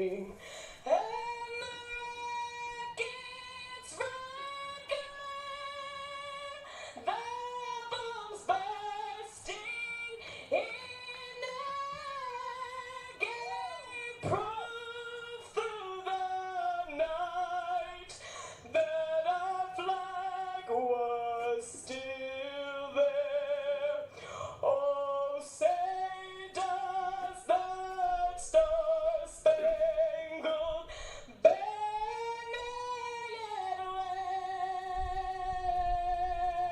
evening. And it's the bombs bursting in again, proof through the night that our flag was still there. Oh, say does that star-spangled banner yet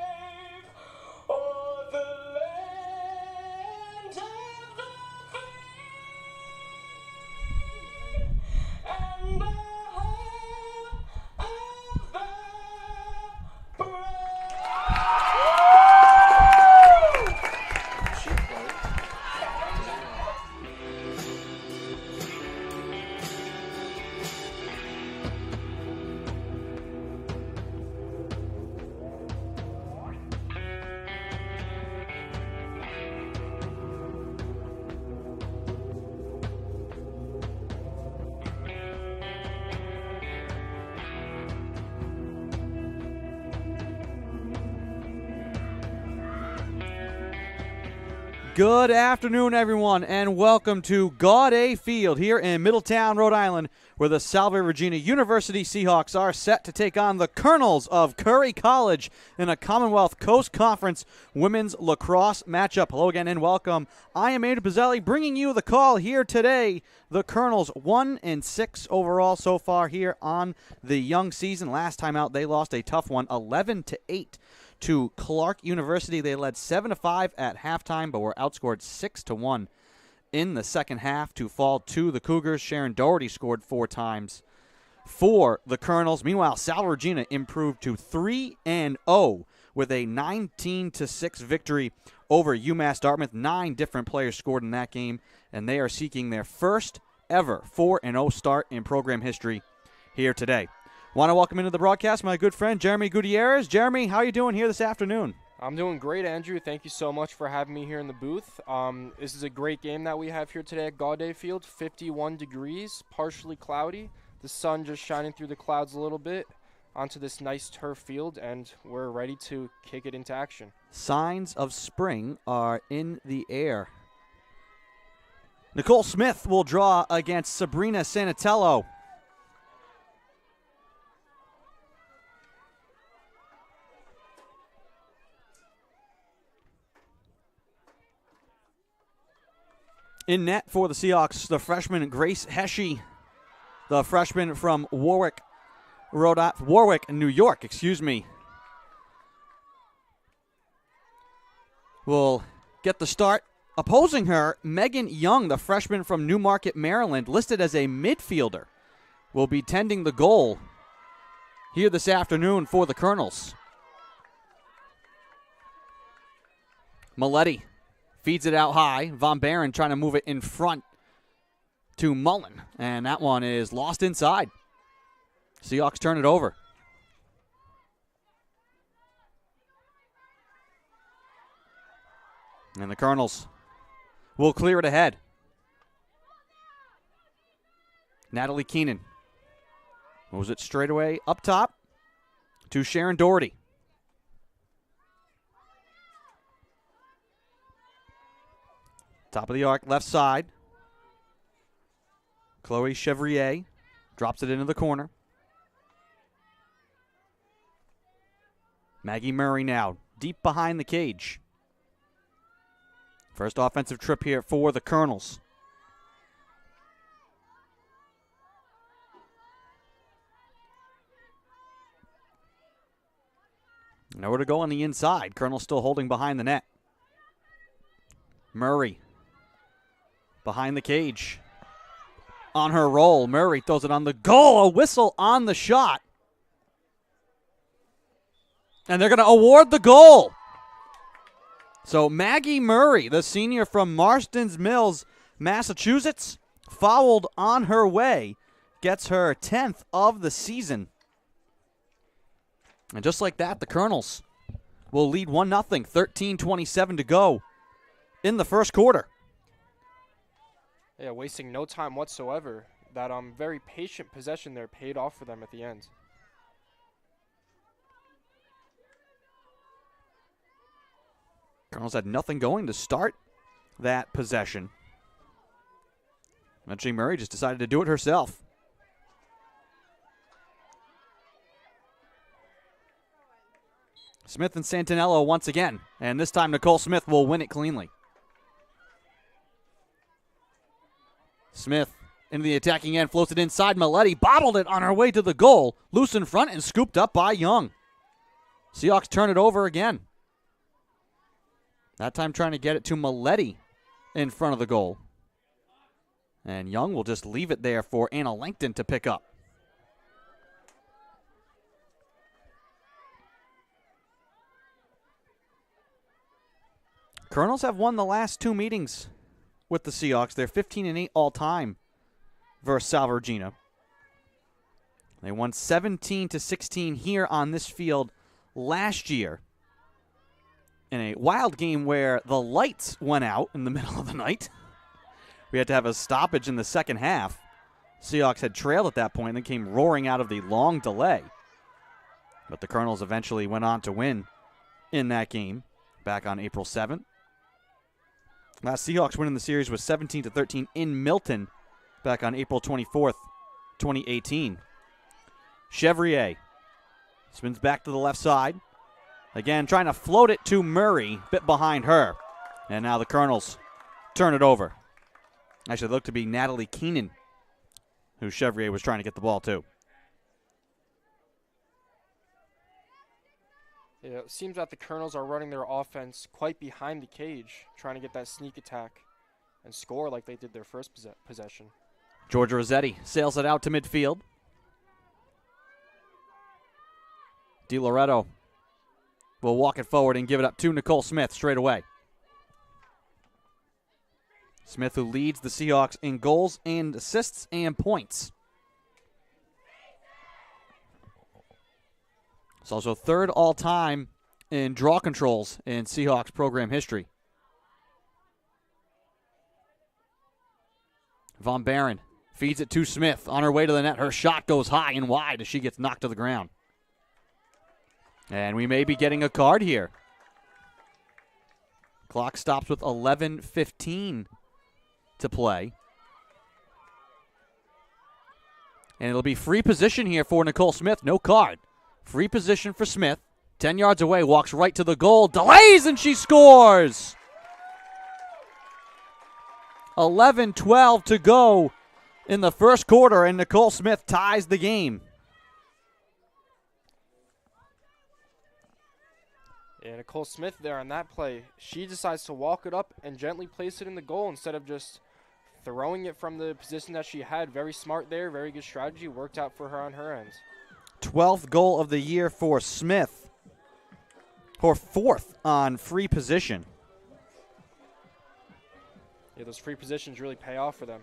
wave o'er the land of the free and the hope of the Good afternoon, everyone, and welcome to Gaudet Field here in Middletown, Rhode Island, where the Salve Regina University Seahawks are set to take on the Colonels of Curry College in a Commonwealth Coast Conference women's lacrosse matchup. Hello again and welcome. I am Andrew Pizzelli bringing you the call here today. The Colonels 1-6 overall so far here on the young season. Last time out, they lost a tough one, 11-8. To Clark University. They led 7-5 at halftime, but were outscored 6-1 in the second half to fall to the Cougars. Sharon Doherty scored 4 times for the Colonels. Meanwhile, Salve Regina improved to 3-0 with a 19-6 victory over UMass Dartmouth. 9 different players scored in that game, and they are seeking their first ever 4-0 start in program history here today. Want to welcome into the broadcast my good friend Jeremy Gutierrez. Jeremy, how are you doing here this afternoon? I'm doing great, Andrew. Thank you so much for having me here in the booth. This is a great game that we have here today at Gaudet Field. 51 degrees, partially cloudy. The sun just shining through the clouds a little bit onto this nice turf field, and we're ready to kick it into action. Signs of spring are in the air. Nicole Smith will draw against Sabrina Sanatello. In net for the Seahawks, the freshman Grace Heshe, the freshman from Warwick, New York, will get the start. Opposing her, Megan Young, the freshman from Newmarket, Maryland, listed as a midfielder, will be tending the goal here this afternoon for the Colonels. Maletti feeds it out high. Von Barron trying to move it in front to Mullen. And that one is lost inside. Seahawks turn it over. And the Colonels will clear it ahead. Natalie Keenan moves it straight away up top to Sharon Doherty. Top of the arc, left side. Chloe Chevrier drops it into the corner. Maggie Murray now, deep behind the cage. First offensive trip here for the Colonels. Nowhere to go on the inside. Colonel still holding behind the net. Murray behind the cage. On her roll, Murray throws it on the goal. A whistle on the shot. And they're going to award the goal. So Maggie Murray, the senior from Marston's Mills, Massachusetts, fouled on her way, gets her 10th of the season. And just like that, the Colonels will lead 1-0, 13:27 to go in the first quarter. Yeah, wasting no time whatsoever. that very patient possession there paid off for them at the end. Colonels had nothing going to start that possession. Eventually, Murray just decided to do it herself. Smith and Santinello once again, and this time Nicole Smith will win it cleanly. Smith into the attacking end, floats it inside. Maletti bobbled it on her way to the goal. Loose in front and scooped up by Young. Seahawks turn it over again. That time trying to get it to Maletti in front of the goal. And Young will just leave it there for Anna Langton to pick up. Colonels have won the last two meetings with the Seahawks. They're 15-8 all-time versus Salve Regina. They won 17-16 here on this field last year in a wild game where the lights went out in the middle of the night. We had to have a stoppage in the second half. Seahawks had trailed at that point and then came roaring out of the long delay. But the Colonels eventually went on to win in that game back on April 7th. Last Seahawks win in the series was 17-13 in Milton back on April 24th, 2018. Chevrier spins back to the left side. Again, trying to float it to Murray, bit behind her. And now the Colonels turn it over. Actually, it looked to be Natalie Keenan, who Chevrier was trying to get the ball to. Yeah, it seems that the Colonels are running their offense quite behind the cage, trying to get that sneak attack and score like they did their first possession. Georgia Rossetti sails it out to midfield. DiLoretto will walk it forward and give it up to Nicole Smith straight away. Smith, who leads the Seahawks in goals and assists and points. It's also third all-time in draw controls in Seahawks program history. Von Barron feeds it to Smith on her way to the net. Her shot goes high and wide as she gets knocked to the ground. And we may be getting a card here. Clock stops with 11:15 to play. And it'll be free position here for Nicole Smith. No card. Free position for Smith. 10 yards away, walks right to the goal, delays, and she scores! 11-12 to go in the first quarter, and Nicole Smith ties the game. Yeah, Nicole Smith there on that play, she decides to walk it up and gently place it in the goal instead of just throwing it from the position that she had. Very smart there, very good strategy, worked out for her on her end. 12th goal of the year for Smith. Her fourth on free position. Yeah, those free positions really pay off for them.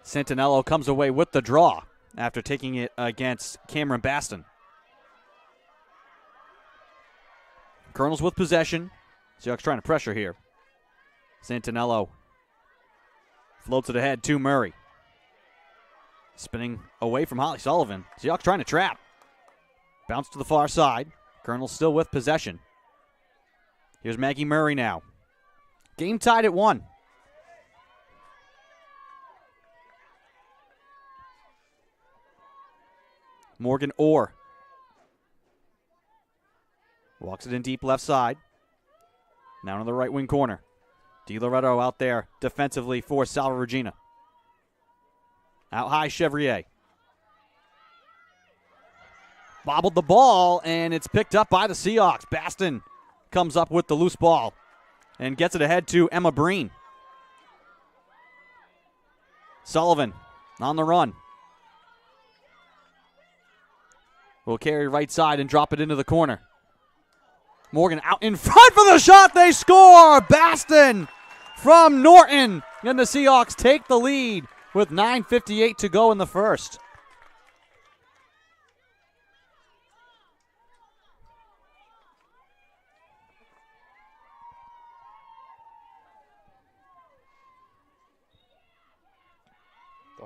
Santinello comes away with the draw after taking it against Cameron Baston. Colonels with possession. Seahawks trying to pressure here. Santinello floats it ahead to Murray. Spinning away from Holly Sullivan. Seahawks trying to trap. Bounce to the far side. Colonels still with possession. Here's Maggie Murray now. Game tied at 1. Morgan Orr walks it in deep left side. Now in the right wing corner. DiLoretto out there defensively for Salve Regina. Out high, Chevrier. Bobbled the ball, and it's picked up by the Seahawks. Baston comes up with the loose ball and gets it ahead to Emma Breen. Sullivan on the run. Will carry right side and drop it into the corner. Morgan out in front for the shot. They score. Baston from Norton. And the Seahawks take the lead with 9:58 to go in the first.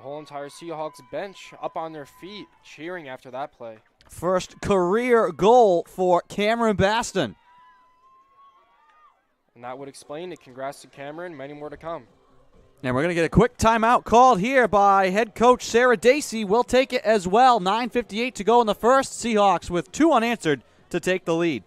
whole entire Seahawks bench up on their feet, cheering after that play. First career goal for Cameron Baston. And that would explain it. Congrats to Cameron. Many more to come. And we're going to get a quick timeout called here by head coach Sarah Dacey. We'll take it as well. 9:58 to go in the first. Seahawks with 2 unanswered to take the lead.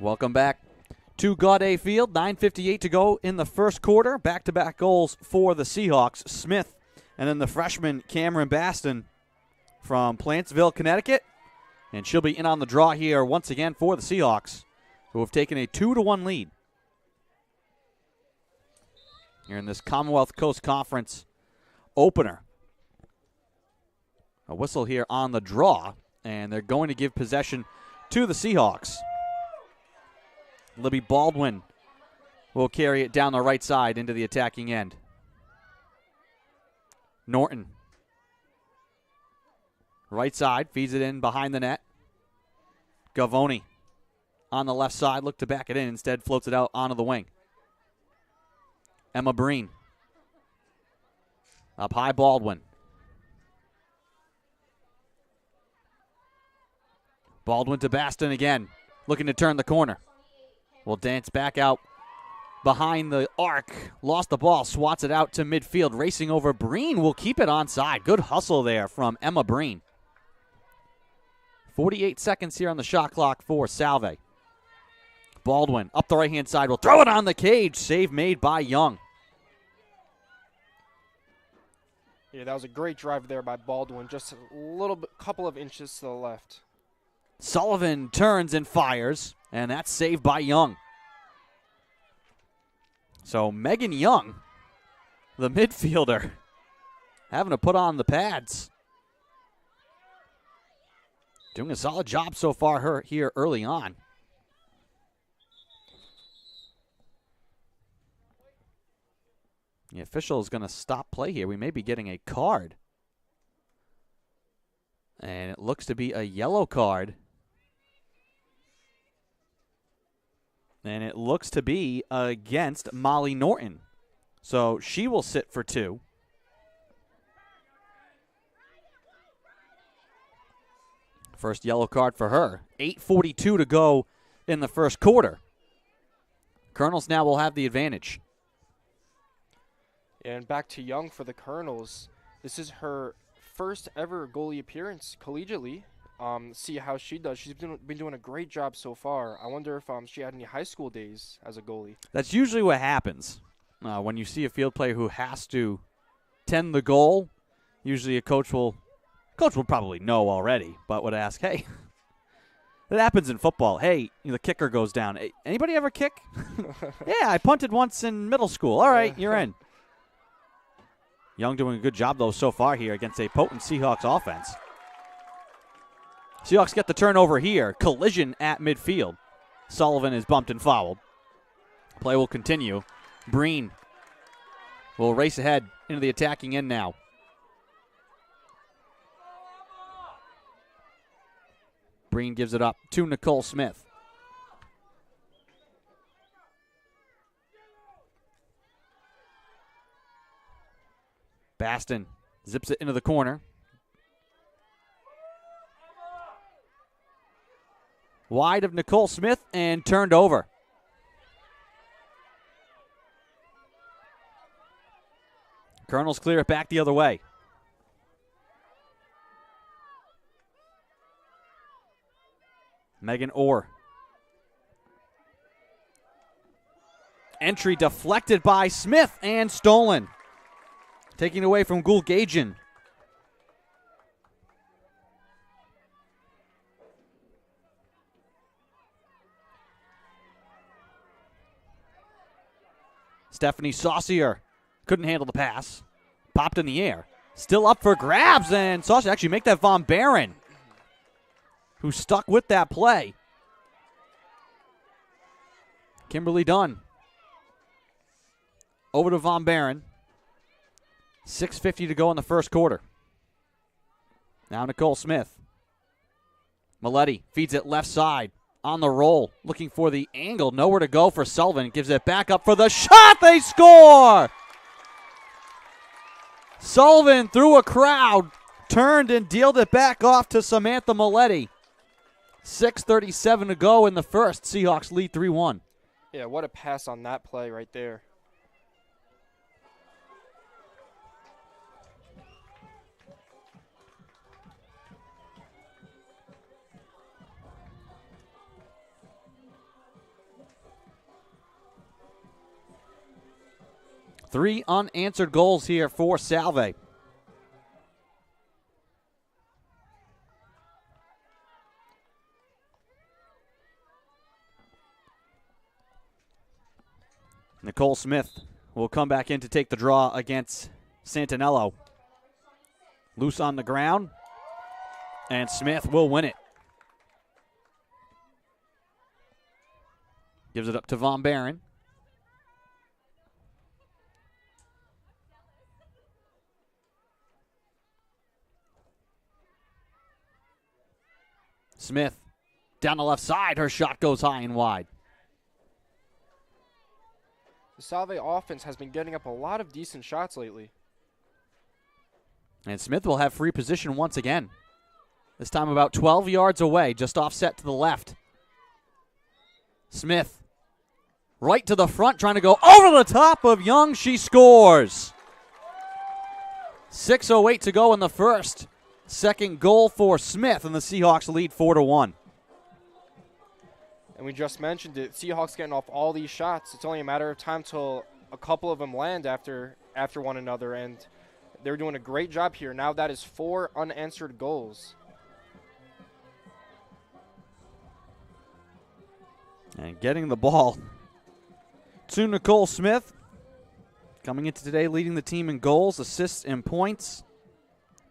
Welcome back to Gaudet Field. 9:58 to go in the first quarter. Back-to-back goals for the Seahawks. Smith and then the freshman Cameron Baston from Plantsville, Connecticut. And she'll be in on the draw here once again for the Seahawks, who have taken a 2-1 lead here in this Commonwealth Coast Conference opener. A whistle here on the draw, and they're going to give possession to the Seahawks. Libby Baldwin will carry it down the right side into the attacking end. Norton. Right side, feeds it in behind the net. Gavoni on the left side, looked to back it in, instead floats it out onto the wing. Emma Breen. Up high, Baldwin. Baldwin to Baston again, looking to turn the corner. Will dance back out behind the arc. Lost the ball, swats it out to midfield. Racing over Breen will keep it onside. Good hustle there from Emma Breen. 48 seconds here on the shot clock for Salve. Baldwin up the right-hand side will throw it on the cage. Save made by Young. Yeah, that was a great drive there by Baldwin. Just a little bit, couple of inches to the left. Sullivan turns and fires, and that's saved by Young. So Megan Young, the midfielder, having to put on the pads. Doing a solid job so far here early on. The official is going to stop play here. We may be getting a card. And it looks to be a yellow card. And it looks to be against Molly Norton. So she will sit for 2. First yellow card for her. 8:42 to go in the first quarter. Colonels now will have the advantage. And back to Young for the Colonels. This is her first ever goalie appearance collegiately. See how she does. She's been doing a great job so far. I wonder if she had any high school days as a goalie. That's usually what happens when you see a field player who has to tend the goal. Usually a coach will probably know already, but would ask, hey, that happens in football. Hey, the kicker goes down. Hey, anybody ever kick? Yeah, I punted once in middle school. All right, you're in. Young doing a good job, though, so far here against a potent Seahawks offense. Seahawks get the turnover here. Collision at midfield. Sullivan is bumped and fouled. Play will continue. Breen will race ahead into the attacking end now. Breen gives it up to Nicole Smith. Baston zips it into the corner. Wide of Nicole Smith and turned over. Colonels clear it back the other way. Megan Orr. Entry deflected by Smith and stolen. Taking away from Gulgajian. Stephanie Saucier couldn't handle the pass. Popped in the air. Still up for grabs, and Saucier actually make that Von Barron, who stuck with that play. Kimberly Dunn. Over to Von Barron. 6:50 to go in the first quarter. Now Nicole Smith. Maletti feeds it left side. On the roll. Looking for the angle. Nowhere to go for Sullivan. Gives it back up for the shot. They score! Sullivan through a crowd. Turned and dealed it back off to Samantha Maletti. 6:37 to go in the first. Seahawks lead 3-1. Yeah, what a pass on that play right there. Three unanswered goals here for Salve. Nicole Smith will come back in to take the draw against Santinello. Loose on the ground, and Smith will win it. Gives it up to Von Barron. Smith down the left side. Her shot goes high and wide. The Salve offense has been getting up a lot of decent shots lately. And Smith will have free position once again. This time about 12 yards away, just offset to the left. Smith right to the front, trying to go over the top of Young. She scores. 6:08 to go in the first. Second goal for Smith, and the Seahawks lead 4-1. And we just mentioned it. Seahawks getting off all these shots. It's only a matter of time till a couple of them land after one another, and they're doing a great job here. Now that is 4 unanswered goals. And getting the ball to Nicole Smith. Coming into today, leading the team in goals, assists, and points.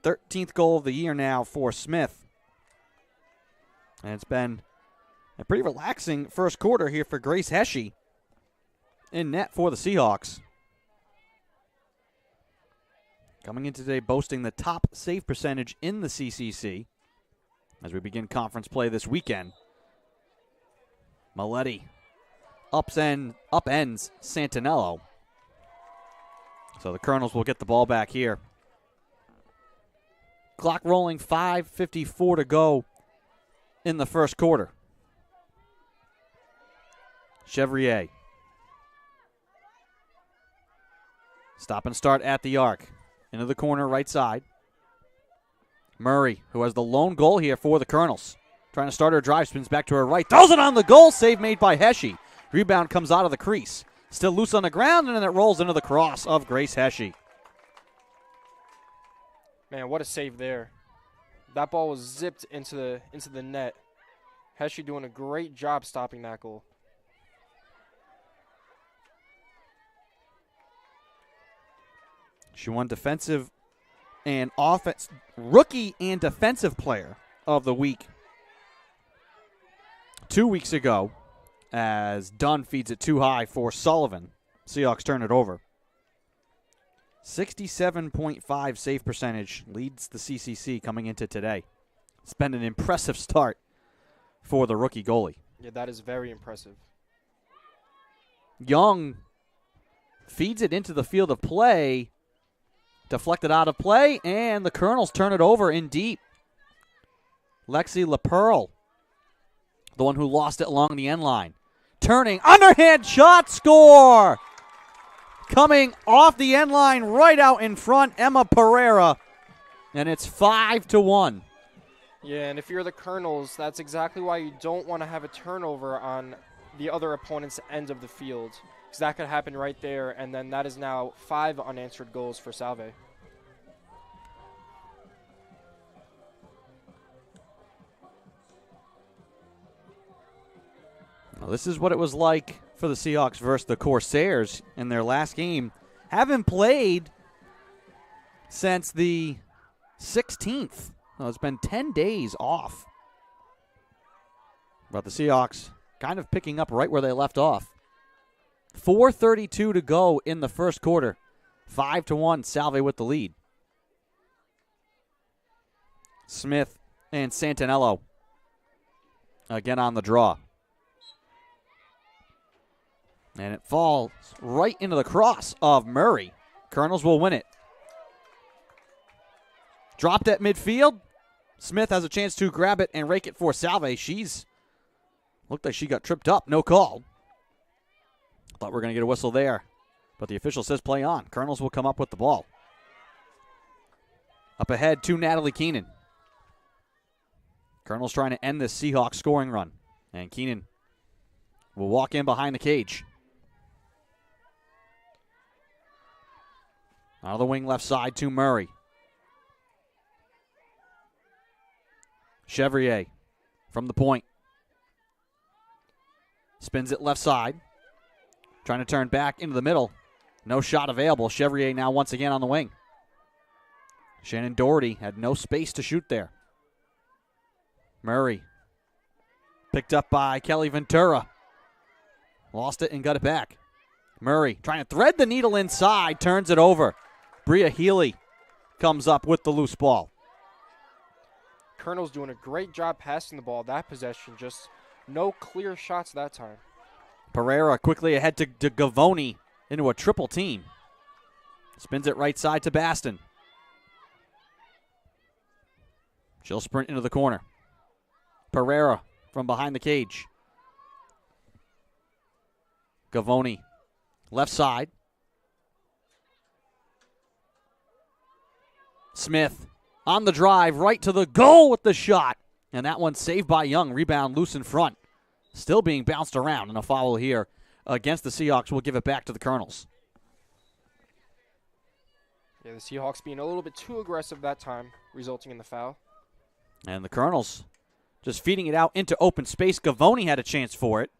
13th goal of the year now for Smith. And it's been a pretty relaxing first quarter here for Grace Hesche in net for the Seahawks. Coming in today, boasting the top save percentage in the CCC as we begin conference play this weekend. Maletti upends Santinello. So the Colonels will get the ball back here. Clock rolling, 5:54 to go in the first quarter. Chevrier. Stop and start at the arc. Into the corner right side. Murray, who has the lone goal here for the Colonels. Trying to start her drive, spins back to her right. Throws it on the goal. Save made by Hesche. Rebound comes out of the crease. Still loose on the ground, and then it rolls into the cross of Grace Hesche. Man, what a save there. That ball was zipped into the net. Hesche doing a great job stopping that goal. She won defensive and offense, rookie and defensive player of the week 2 weeks ago as Dunn feeds it too high for Sullivan. Seahawks turn it over. 67.5 save percentage leads the CCC coming into today. It's been an impressive start for the rookie goalie. Yeah, that is very impressive. Young feeds it into the field of play, deflected out of play, and the Colonels turn it over in deep. Lexi LaPearl, the one who lost it along the end line. Turning, underhand shot, score! Coming off the end line, right out in front, Emma Pereira, and it's 5-1. Yeah, and if you're the Colonels, that's exactly why you don't want to have a turnover on the other opponent's end of the field. because that could happen right there, and then that is now 5 unanswered goals for Salve. Well, this is what it was like for the Seahawks versus the Corsairs in their last game. Haven't played since the 16th. Well, it's been 10 days off. But the Seahawks kind of picking up right where they left off. 4:32 to go in the first quarter. 5-1, Salve with the lead. Smith and Santinello again on the draw. And it falls right into the cross of Murray. Colonels will win it. Dropped at midfield. Smith has a chance to grab it and rake it for Salve. She's looked like she got tripped up. No call. Thought we were going to get a whistle there. But the official says play on. Colonels will come up with the ball. Up ahead to Natalie Keenan. Colonels trying to end this Seahawks scoring run. And Keenan will walk in behind the cage. Out of the wing left side to Murray. Chevrier from the point. Spins it left side. Trying to turn back into the middle. No shot available. Chevrier now once again on the wing. Shannon Doherty had no space to shoot there. Murray. Picked up by Kelly Ventura. Lost it and got it back. Murray trying to thread the needle inside. Turns it over. Bria Healy comes up with the loose ball. Colonel's doing a great job passing the ball that possession. Just no clear shots that time. Pereira quickly ahead to Gavoni into a triple team. Spins it right side to Baston. She'll sprint into the corner. Pereira from behind the cage. Gavoni left side. Smith on the drive, right to the goal with the shot. And that one saved by Young. Rebound loose in front. Still being bounced around, and a foul here against the Seahawks. Will give it back to the Colonels. Yeah, the Seahawks being a little bit too aggressive that time, resulting in the foul. And the Colonels just feeding it out into open space. Gavoni had a chance for it.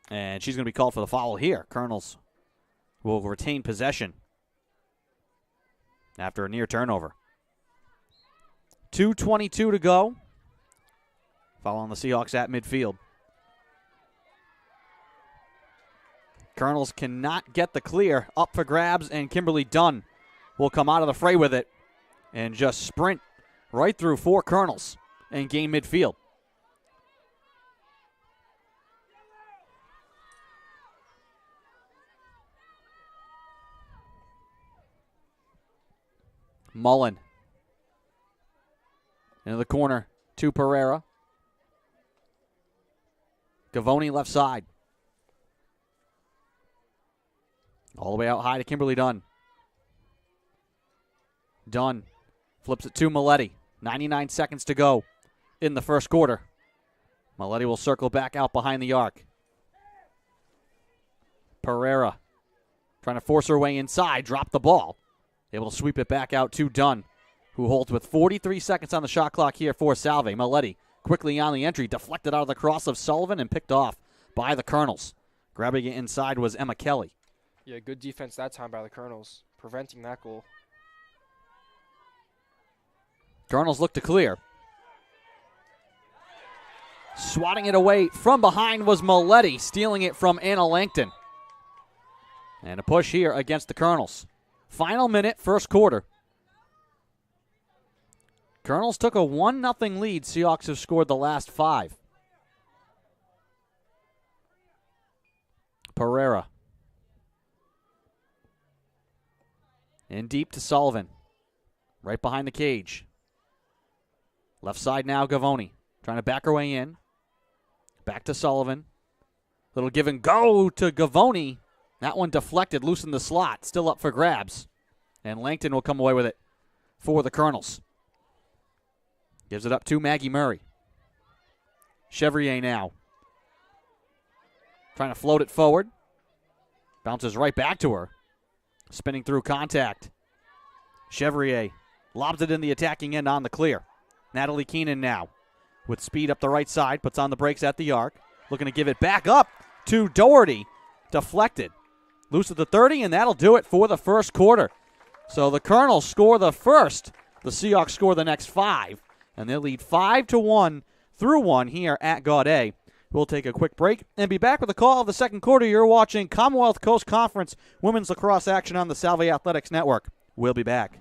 And she's going to be called for the foul here. Colonels will retain possession after a near turnover. 2:22 to go. Following the Seahawks at midfield. Colonels cannot get the clear. Up for grabs, and Kimberly Dunn will come out of the fray with it and just sprint right through 4 Colonels and gain midfield. Mullen into the corner to Pereira. Gavoni left side. All the way out high to Kimberly Dunn. Dunn flips it to Maletti. 99 seconds to go in the first quarter. Maletti will circle back out behind the arc. Pereira trying to force her way inside. Drop the ball. Able to sweep it back out to Dunn, who holds with 43 seconds on the shot clock here for Salve. Maletti quickly on the entry, deflected out of the cross of Sullivan and picked off by the Colonels. Grabbing it inside was Emma Kelly. Yeah, good defense that time by the Colonels, preventing that goal. Colonels look to clear. Swatting it away from behind was Maletti, stealing it from Anna Langton. And a push here against the Colonels. Final minute, first quarter. Colonels took a 1-0 lead. Seahawks have scored the last 5. Pereira. In deep to Sullivan. Right behind the cage. Left side now, Gavoni. Trying to back her way in. Back to Sullivan. Little give and go to Gavoni. That one deflected, loose in the slot. Still up for grabs. And Langton will come away with it for the Colonels. Gives it up to Maggie Murray. Chevrier now. Trying to float it forward. Bounces right back to her. Spinning through contact. Chevrier lobs it in the attacking end on the clear. Natalie Keenan now with speed up the right side. Puts on the brakes at the arc. Looking to give it back up to Doherty. Deflected. Loose at the 30, and that'll do it for the first quarter. So the Colonels score the first. The Seahawks score the next 5. And they'll lead 5-1 through 1 here at Gaudet. We'll take a quick break and be back with the call of the second quarter. You're watching Commonwealth Coast Conference Women's Lacrosse action on the Salve Athletics Network. We'll be back.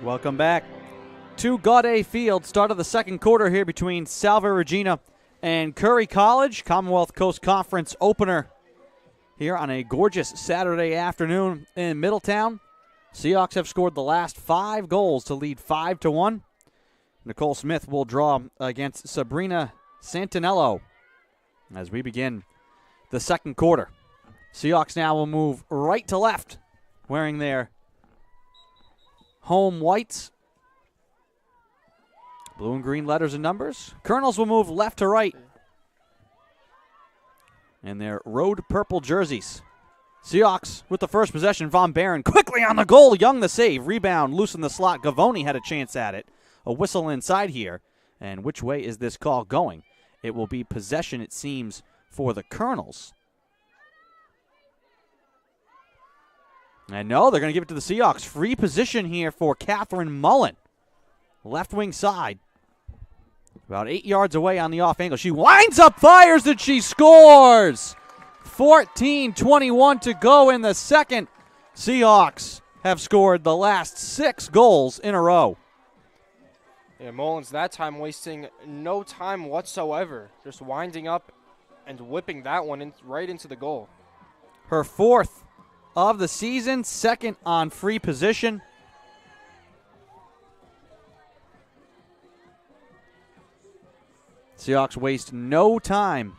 Welcome back to Gaudet Field. Start of the second quarter here between Salve Regina and Curry College. Commonwealth Coast Conference opener here on a gorgeous Saturday afternoon in Middletown. Seahawks have scored the last 5 goals to lead 5-1. Nicole Smith will draw against Sabrina Santinello as we begin the second quarter. Seahawks now will move right to left, wearing their home whites. Blue and green letters and numbers. Colonels will move left to right in their road purple jerseys. Seahawks with the first possession. Von Barron quickly on the goal. Young the save. Rebound loose in the slot. Gavoni had a chance at it. A whistle inside here. And which way is this call going? It will be possession, it seems, for the Colonels. And no, they're going to give it to the Seahawks. Free position here for Catherine Mullen. Left wing side. About 8 yards away on the off angle. She winds up, fires, and she scores. 14:21 to go in the second. Seahawks have scored the last 6 goals in a row. Yeah, Mullins that time wasting no time whatsoever. Just winding up and whipping that one right into the goal. Her 4th of the season, 2nd on free position. Seahawks waste no time.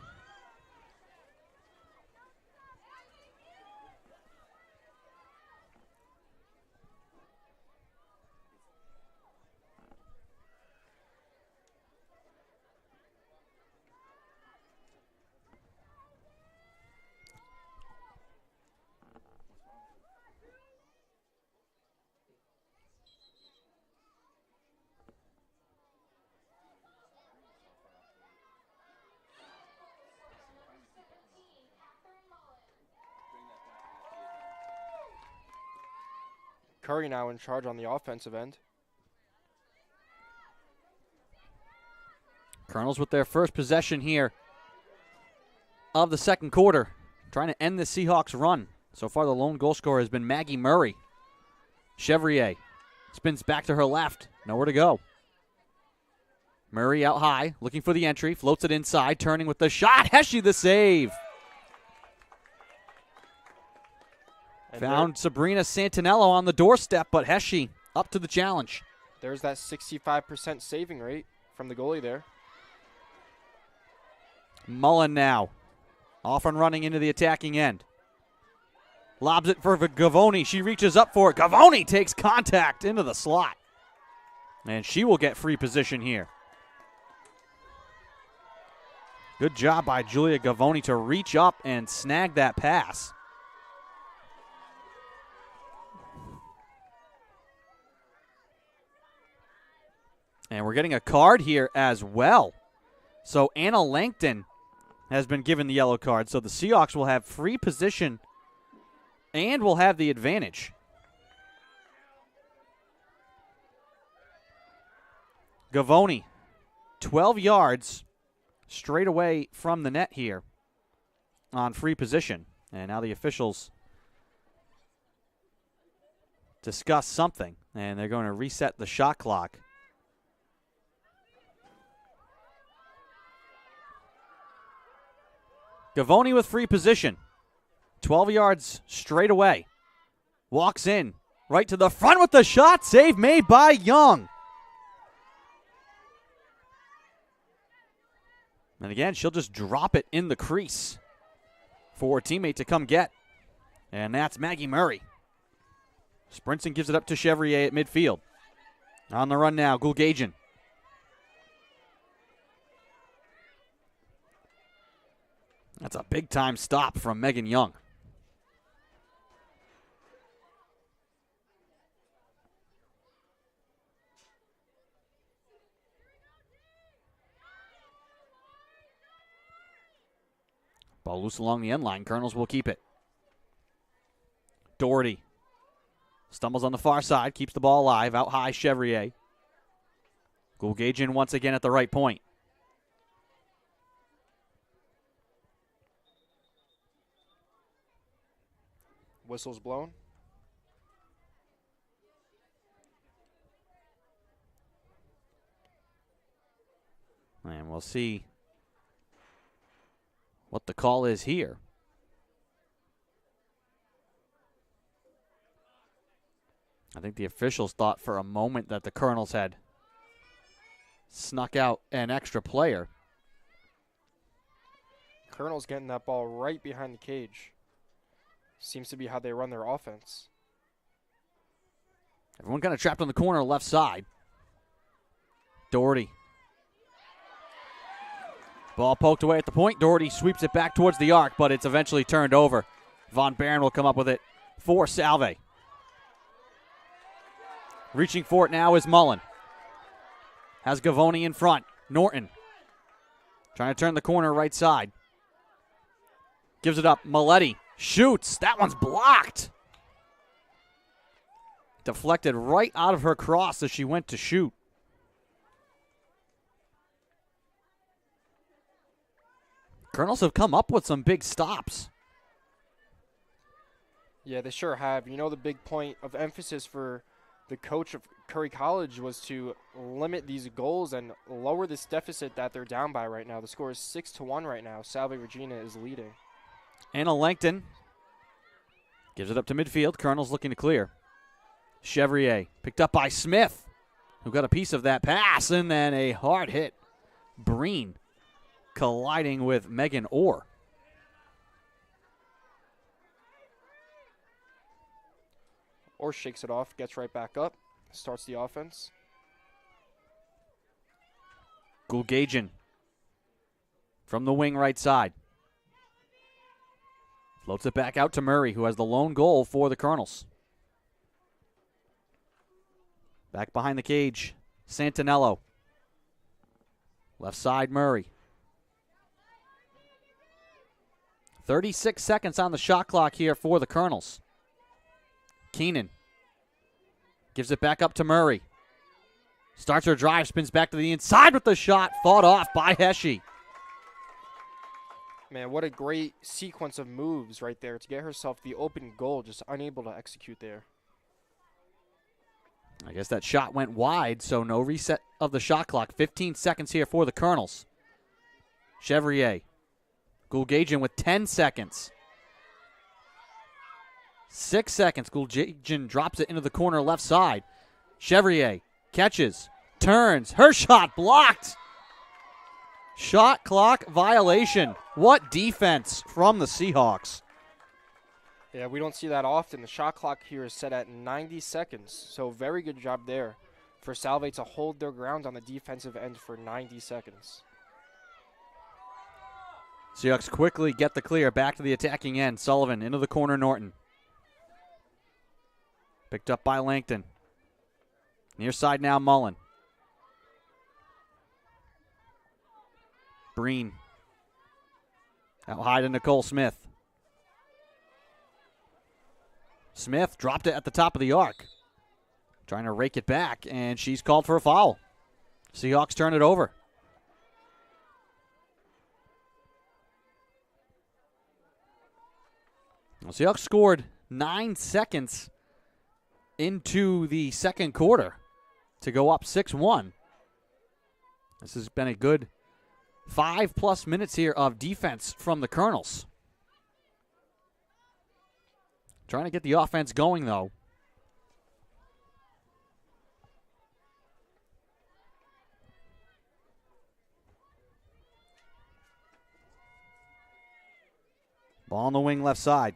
Curry now in charge on the offensive end. Colonels with their first possession here of the second quarter, trying to end the Seahawks run. So far, the lone goal scorer has been Maggie Murray. Chevrier spins back to her left. Nowhere to go. Murray out high, looking for the entry, floats it inside, turning with the shot. Heshy the save. And Found Sabrina Santinello on the doorstep, but Heshy up to the challenge. There's that 65% saving rate from the goalie there. Mullen now, off and running into the attacking end. Lobs it for Gavoni. She reaches up for it. Gavoni takes contact into the slot. And she will get free position here. Good job by Julia Gavoni to reach up and snag that pass. And we're getting a card here as well. So Anna Langton has been given the yellow card. So the Seahawks will have free position and will have the advantage. Gavoni, 12 yards straight away from the net here on free position. And now the officials discuss something, and they're going to reset the shot clock. Gavoni with free position. 12 yards straight away. Walks in. Right to the front with the shot. Save made by Young. And again, she'll just drop it in the crease for a teammate to come get. And that's Maggie Murray. Sprints and gives it up to Chevrier at midfield. On the run now, Gulgajian. That's a big-time stop from Megan Young. Ball loose along the end line. Colonels will keep it. Doherty stumbles on the far side, keeps the ball alive. Out high, Chevrier. Gulgajian once again at the right point. Whistle's blown. And we'll see what the call is here. I think the officials thought for a moment that the Colonels had snuck out an extra player. Colonel's getting that ball right behind the cage. Seems to be how they run their offense. Everyone kind of trapped on the corner left side. Doherty. Ball poked away at the point. Doherty sweeps it back towards the arc, but it's eventually turned over. Von Barron will come up with it for Salve. Reaching for it now is Mullen. Has Gavoni in front. Norton trying to turn the corner right side. Gives it up. Maletti shoots. That one's blocked. Deflected right out of her cross as she went to shoot. Colonels have come up with some big stops. Yeah, they sure have. You know, the big point of emphasis for the coach of Curry College was to limit these goals and lower this deficit that they're down by right now. The score is 6-1 right now. Salve Regina is leading. Anna Langton gives it up to midfield. Colonels looking to clear. Chevrier picked up by Smith, who got a piece of that pass, and then a hard hit. Breen colliding with Megan Orr. Orr shakes it off, gets right back up, starts the offense. Gulgajian from the wing right side. Floats it back out to Murray, who has the lone goal for the Colonels. Back behind the cage, Santinello. Left side, Murray. 36 seconds on the shot clock here for the Colonels. Keenan gives it back up to Murray. Starts her drive, spins back to the inside with the shot, fought off by Heshe. Man, what a great sequence of moves right there to get herself the open goal, just unable to execute there. I guess that shot went wide, so no reset of the shot clock. 15 seconds here for the Colonels. Chevrier. Gulgajian with 10 seconds. 6 seconds. Gulgajian drops it into the corner left side. Chevrier catches, turns. Her shot blocked. Shot clock violation. What defense from the Seahawks. Yeah, we don't see that often. The shot clock here is set at 90 seconds, so very good job there for Salve to hold their ground on the defensive end for 90 seconds. Seahawks quickly get the clear back to the attacking end. Sullivan into the corner, Norton. Picked up by Langton. Near side now, Mullen. Breen. Out high to Nicole Smith. Smith dropped it at the top of the arc. Trying to rake it back, and she's called for a foul. Seahawks turn it over. Well, Seahawks scored 9 seconds into the second quarter to go up 6-1. This has been a good 5+ minutes here of defense from the Colonels. Trying to get the offense going, though. Ball on the wing left side.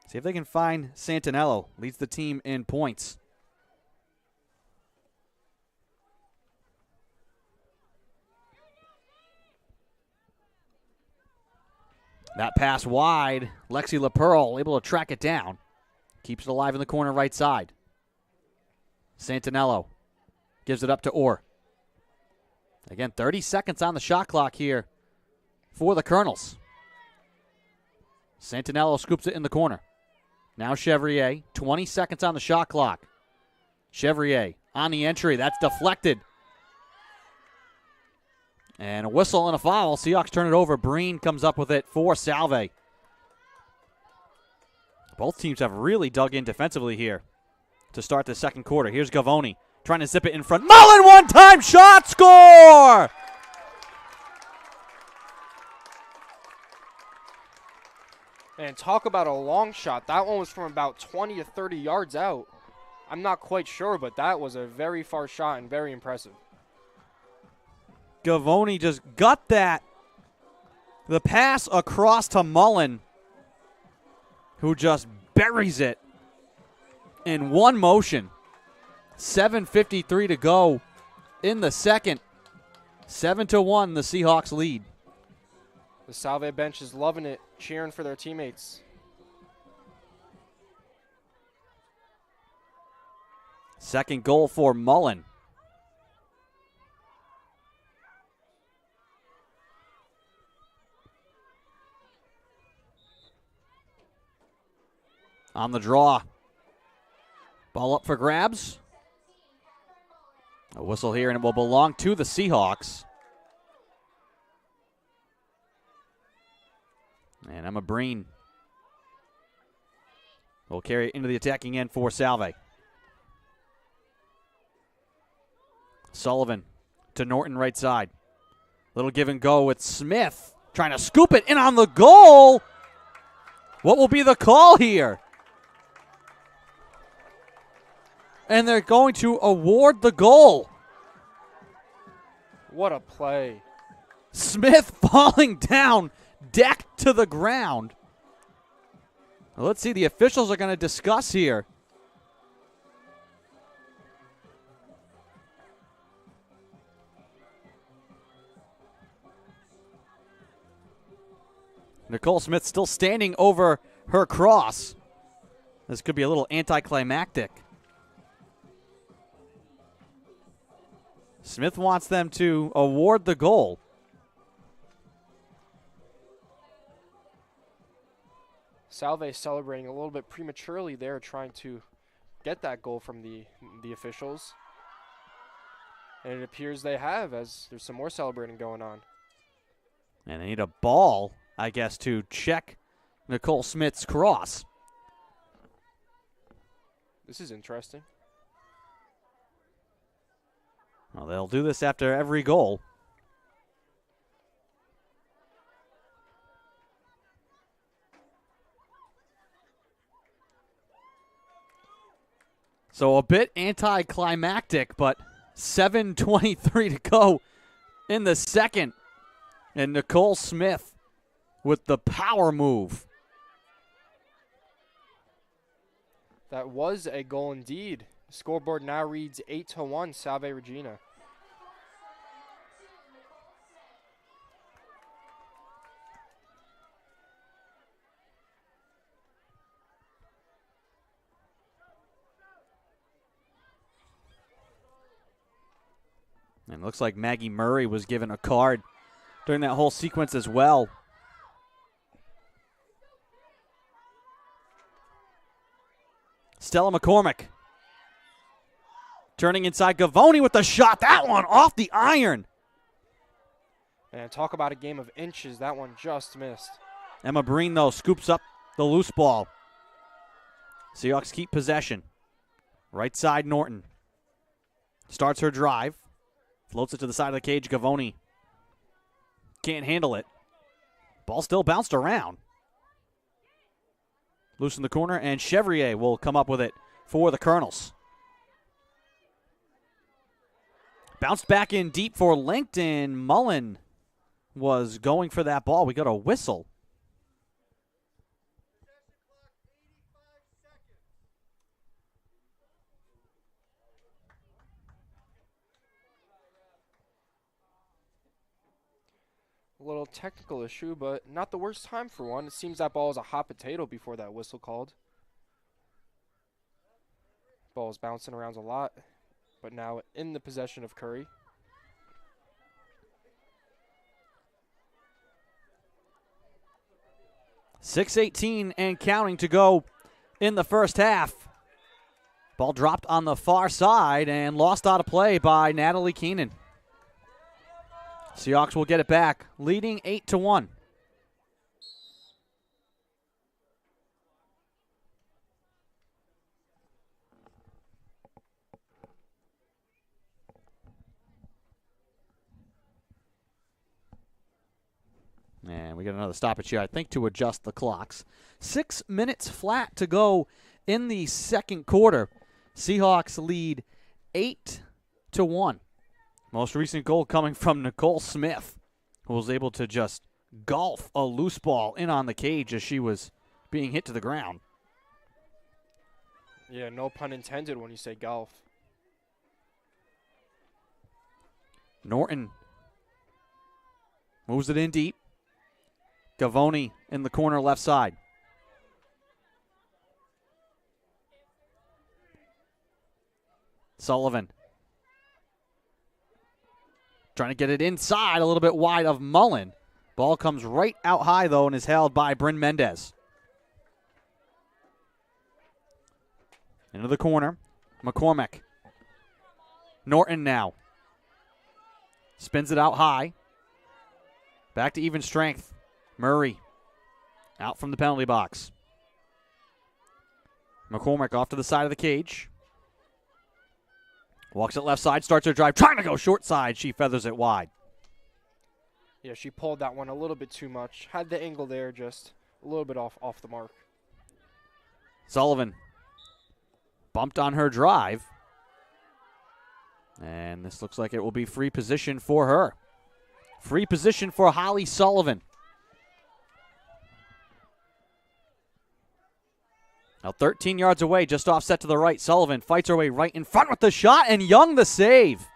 See if they can find Santinello. Leads the team in points. That pass wide. Lexi LaPearl able to track it down. Keeps it alive in the corner right side. Santinello gives it up to Orr. Again, 30 seconds on the shot clock here for the Colonels. Santinello scoops it in the corner. Now Chevrier, 20 seconds on the shot clock. Chevrier on the entry. That's deflected. And a whistle and a foul. Seahawks turn it over. Breen comes up with it for Salve. Both teams have really dug in defensively here to start the second quarter. Here's Gavoni trying to zip it in front. Mullen, one-time shot, score! And talk about a long shot. That one was from about 20 to 30 yards out. I'm not quite sure, but that was a very far shot and very impressive. Gavoni just got that. The pass across to Mullen, who just buries it in one motion. 7:53 to go in the second. 7-1, the Seahawks lead. The Salve bench is loving it, cheering for their teammates. Second goal for Mullen. On the draw. Ball up for grabs. A whistle here, and it will belong to the Seahawks. And Emma Breen will carry it into the attacking end for Salve. Sullivan to Norton right side. Little give and go with Smith trying to scoop it in on the goal. What will be the call here? And they're going to award the goal. What a play. Smith falling down, decked to the ground. Well, let's see, the officials are going to discuss here. Nicole Smith still standing over her cross. This could be a little anticlimactic. Smith wants them to award the goal. Salve celebrating a little bit prematurely there, trying to get that goal from the officials. And it appears they have, as there's some more celebrating going on. And they need a ball, I guess, to check Nicole Smith's cross. This is interesting. Well, they'll do this after every goal. So a bit anticlimactic, but 7:23 to go in the second. And Nicole Smith with the power move. That was a goal indeed. The scoreboard now reads 8-1, Salve Regina. And it looks like Maggie Murray was given a card during that whole sequence as well. Stella McCormick turning inside. Gavoni with the shot. That one off the iron. And talk about a game of inches. That one just missed. Emma Breen, though, scoops up the loose ball. Seahawks keep possession. Right side, Norton. Starts her drive. Floats it to the side of the cage. Gavoni can't handle it. Ball still bounced around. Loose in the corner, and Chevrier will come up with it for the Colonels. Bounced back in deep for LinkedIn. Mullen was going for that ball. We got a whistle. A little technical issue, but not the worst time for one. It seems that ball was a hot potato before that whistle called. Ball's bouncing around a lot, but now in the possession of Curry. .6:18 and counting to go in the first half. Ball dropped on the far side and lost out of play by Natalie Keenan. Seahawks will get it back, leading 8-1. And we get another stoppage here, I think, to adjust the clocks. 6 minutes flat to go in the second quarter. Seahawks lead 8-1. Most recent goal coming from Nicole Smith, who was able to just golf a loose ball in on the cage as she was being hit to the ground. Yeah, no pun intended when you say golf. Norton moves it in deep. Gavoni in the corner left side. Sullivan trying to get it inside, a little bit wide of Mullen. Ball comes right out high, though, and is held by Bryn Mendez. Into the corner. McCormick. Norton now. Spins it out high. Back to even strength. Murray out from the penalty box. McCormick off to the side of the cage. Walks it left side, starts her drive, trying to go short side. She feathers it wide. Yeah, she pulled that one a little bit too much. Had the angle there, just a little bit off the mark. Sullivan bumped on her drive. And this looks like it will be free position for her. Free position for Holly Sullivan. Now 13 yards away, just offset to the right. Sullivan fights her way right in front with the shot, and Young the save.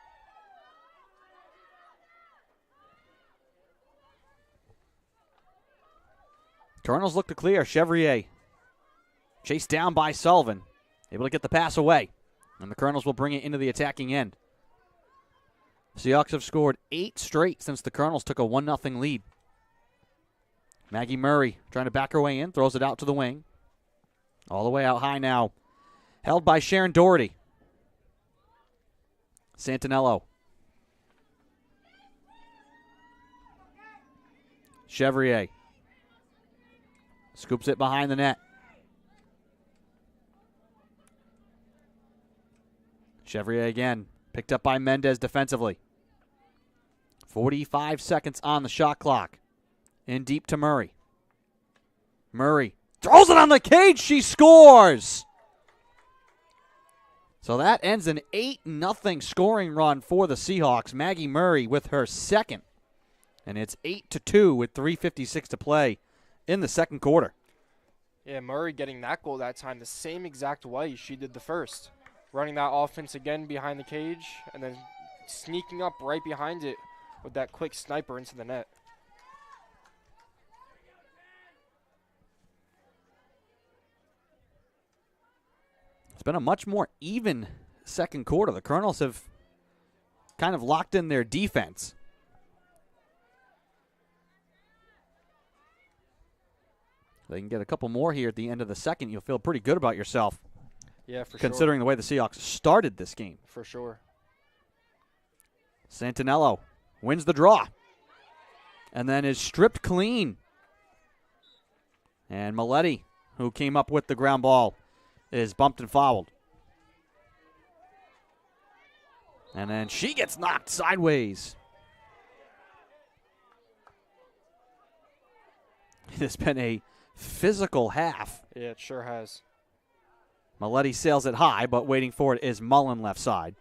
Colonels look to clear. Chevrier chased down by Sullivan. Able to get the pass away. And the Colonels will bring it into the attacking end. Seahawks have scored 8 straight since the Colonels took a 1-0 lead. Maggie Murray trying to back her way in, throws it out to the wing. All the way out high now. Held by Sharon Doherty. Santinello. Chevrier. Scoops it behind the net. Chevrier again. Picked up by Mendez defensively. 45 seconds on the shot clock. In deep to Murray. Murray throws it on the cage. She scores. So that ends an 8-0 scoring run for the Seahawks. Maggie Murray with her second. And it's 8-2 with 3:56 to play in the second quarter. Yeah, Murray getting that goal that time the same exact way she did the first. Running that offense again behind the cage and then sneaking up right behind it with that quick sniper into the net. It's been a much more even second quarter. The Colonels have kind of locked in their defense. They can get a couple more here at the end of the second. You'll feel pretty good about yourself. Yeah, for considering sure. the way the Seahawks started this game. For sure. Santinello wins the draw and then is stripped clean. And Maletti, who came up with the ground ball, is bumped and fouled. And then she gets knocked sideways. It has been a physical half. Yeah, it sure has. Maletti sails it high, but waiting for it is Mullen left side.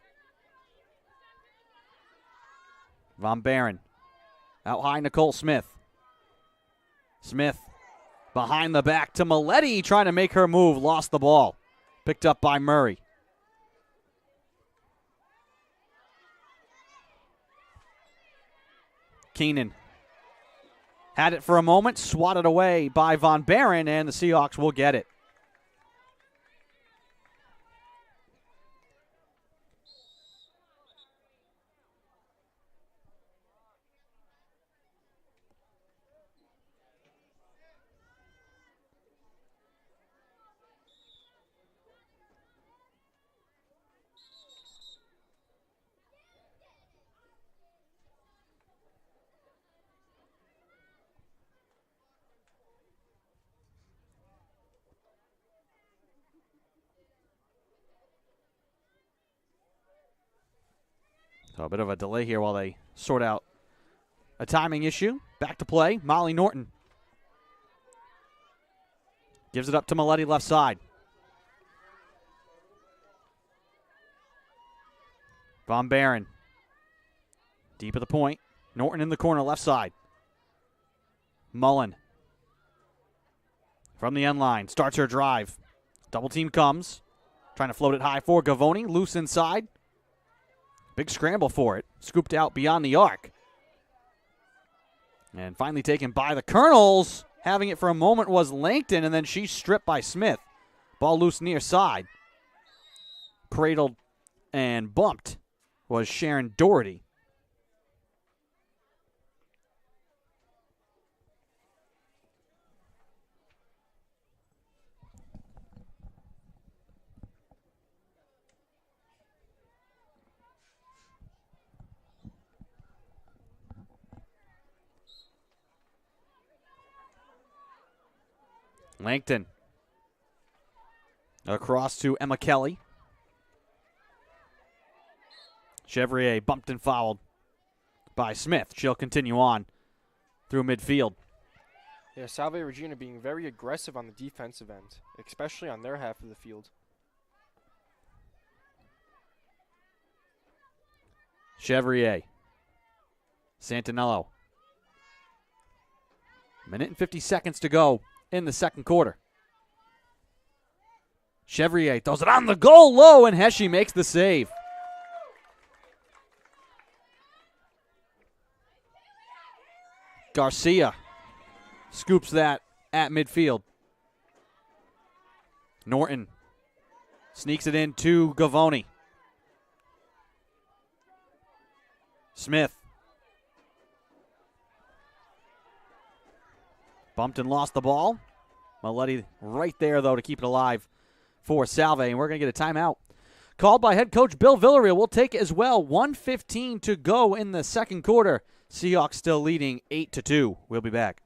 Von Barron. Out high, Nicole Smith. Smith behind the back to Maletti, trying to make her move. Lost the ball. Picked up by Murray. Keenan had it for a moment, swatted away by Von Barron, and the Seahawks will get it. So a bit of a delay here while they sort out a timing issue. Back to play, Molly Norton. Gives it up to Maletti left side. Von Barron. Deep at the point. Norton in the corner left side. Mullen. From the end line. Starts her drive. Double team comes. Trying to float it high for Gavoni. Loose inside. Big scramble for it. Scooped out beyond the arc. And finally taken by the Colonels. Having it for a moment was Langton, and then she's stripped by Smith. Ball loose near side. Cradled and bumped was Sharon Doherty. Langton. Across to Emma Kelly. Chevrier bumped and fouled by Smith. She'll continue on through midfield. Yeah, Salve Regina being very aggressive on the defensive end, especially on their half of the field. Chevrier. Santinello Minute and 50 seconds to go in the second quarter. Chevrier throws it on the goal low, and Heshe makes the save. Garcia scoops that at midfield. Norton sneaks it in to Gavoni. Smith. Bumped and lost the ball. Maletti right there, though, to keep it alive for Salve, and we're going to get a timeout called by head coach Bill Villarreal. We'll take it as well. 1:15 to go in the second quarter. Seahawks still leading 8-2. We'll be back.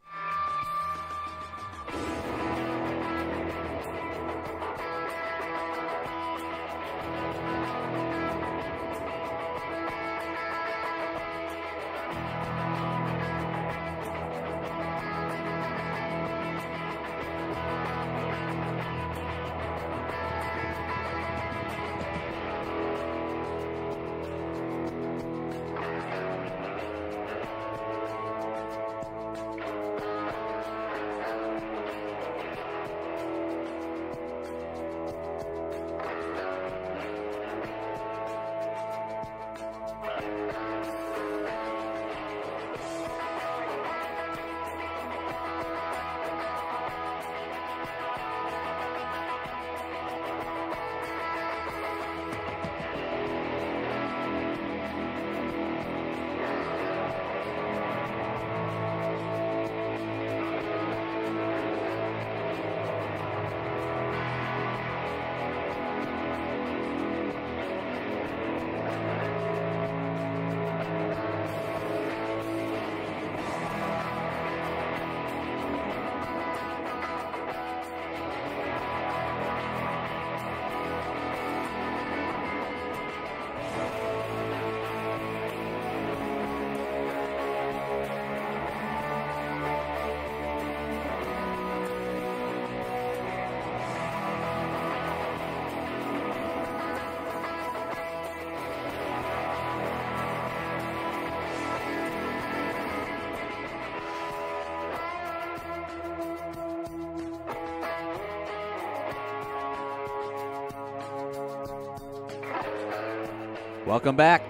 Welcome back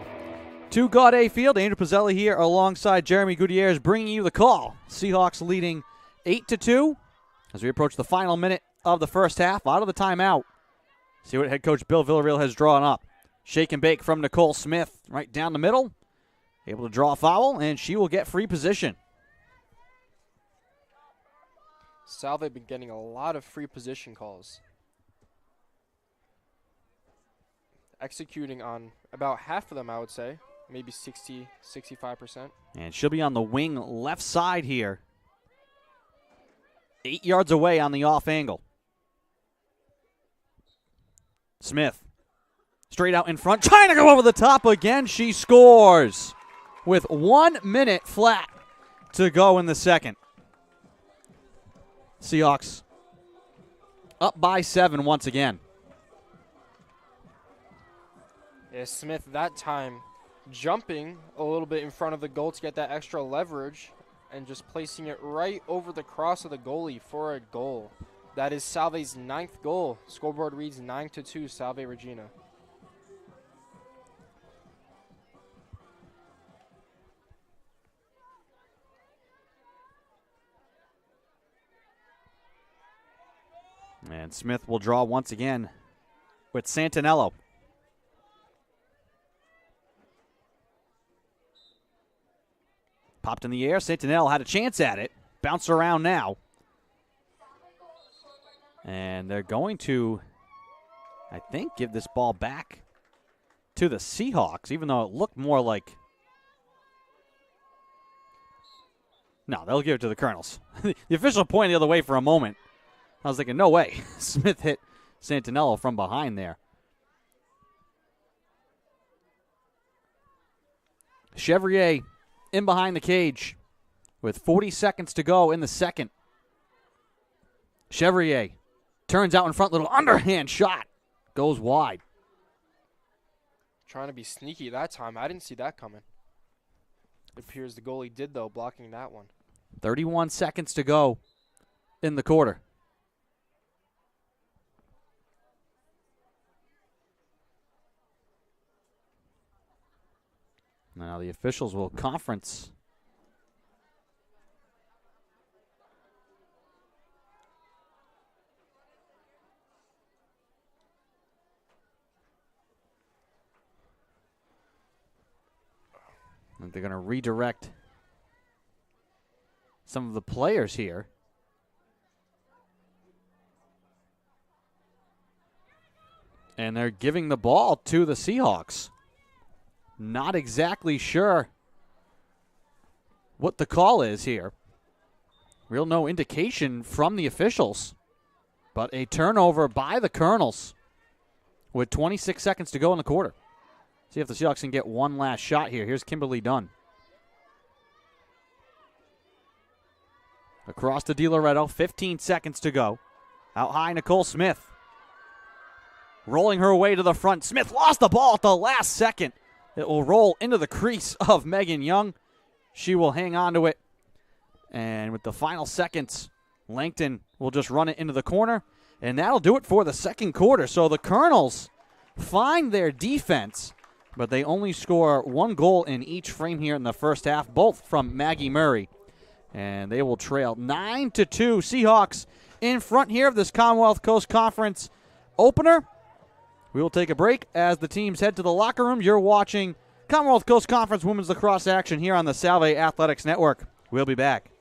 to Gaudet Field. Andrew Pizzelli here alongside Jeremy Gutierrez bringing you the call. Seahawks leading 8-2 as we approach the final minute of the first half. Out of the timeout. See what head coach Bill Villarreal has drawn up. Shake and bake from Nicole Smith right down the middle. Able to draw a foul, and she will get free position. Salve been getting a lot of free position calls. Executing on about half of them, I would say. Maybe 60, 65%. And she'll be on the wing left side here. 8 yards away on the off angle. Smith. Straight out in front. Trying to go over the top again. She scores with 1 minute flat to go in the second. Seahawks up by 7 once again. Yeah, Smith that time jumping a little bit in front of the goal to get that extra leverage and just placing it right over the cross of the goalie for a goal. That is Salve's 9th goal. Scoreboard reads 9-2, Salve Regina. And Smith will draw once again with Santinello. Popped in the air. Santinello had a chance at it. Bounce around now. And they're going to, I think, give this ball back to the Seahawks, even though it looked more like... No, they'll give it to the Colonels. The official pointed the other way for a moment. I was thinking, no way. Smith hit Santinello from behind there. Chevrier in behind the cage with 40 seconds to go in the second. Chevrier turns out in front, little underhand shot. Goes wide. Trying to be sneaky that time. I didn't see that coming. It appears the goalie did, though, blocking that one. 31 seconds to go in the quarter. Now the officials will conference. And they're going to redirect some of the players here. And they're giving the ball to the Seahawks. Not exactly sure what the call is here. Real no indication from the officials. But a turnover by the Colonels with 26 seconds to go in the quarter. See if the Seahawks can get one last shot here. Here's Kimberly Dunn. Across to DiLoretto, 15 seconds to go. Out high, Nicole Smith. Rolling her way to the front. Smith lost the ball at the last second. It will roll into the crease of Megan Young. She will hang on to it. And with the final seconds, Langton will just run it into the corner. And that'll do it for the second quarter. So the Colonels find their defense, but they only score one goal in each frame here in the first half, both from Maggie Murray. And they will trail 9-2. Seahawks in front here of this Commonwealth Coast Conference opener. We will take a break as the teams head to the locker room. You're watching Commonwealth Coast Conference Women's Lacrosse action here on the Salve Athletics Network. We'll be back.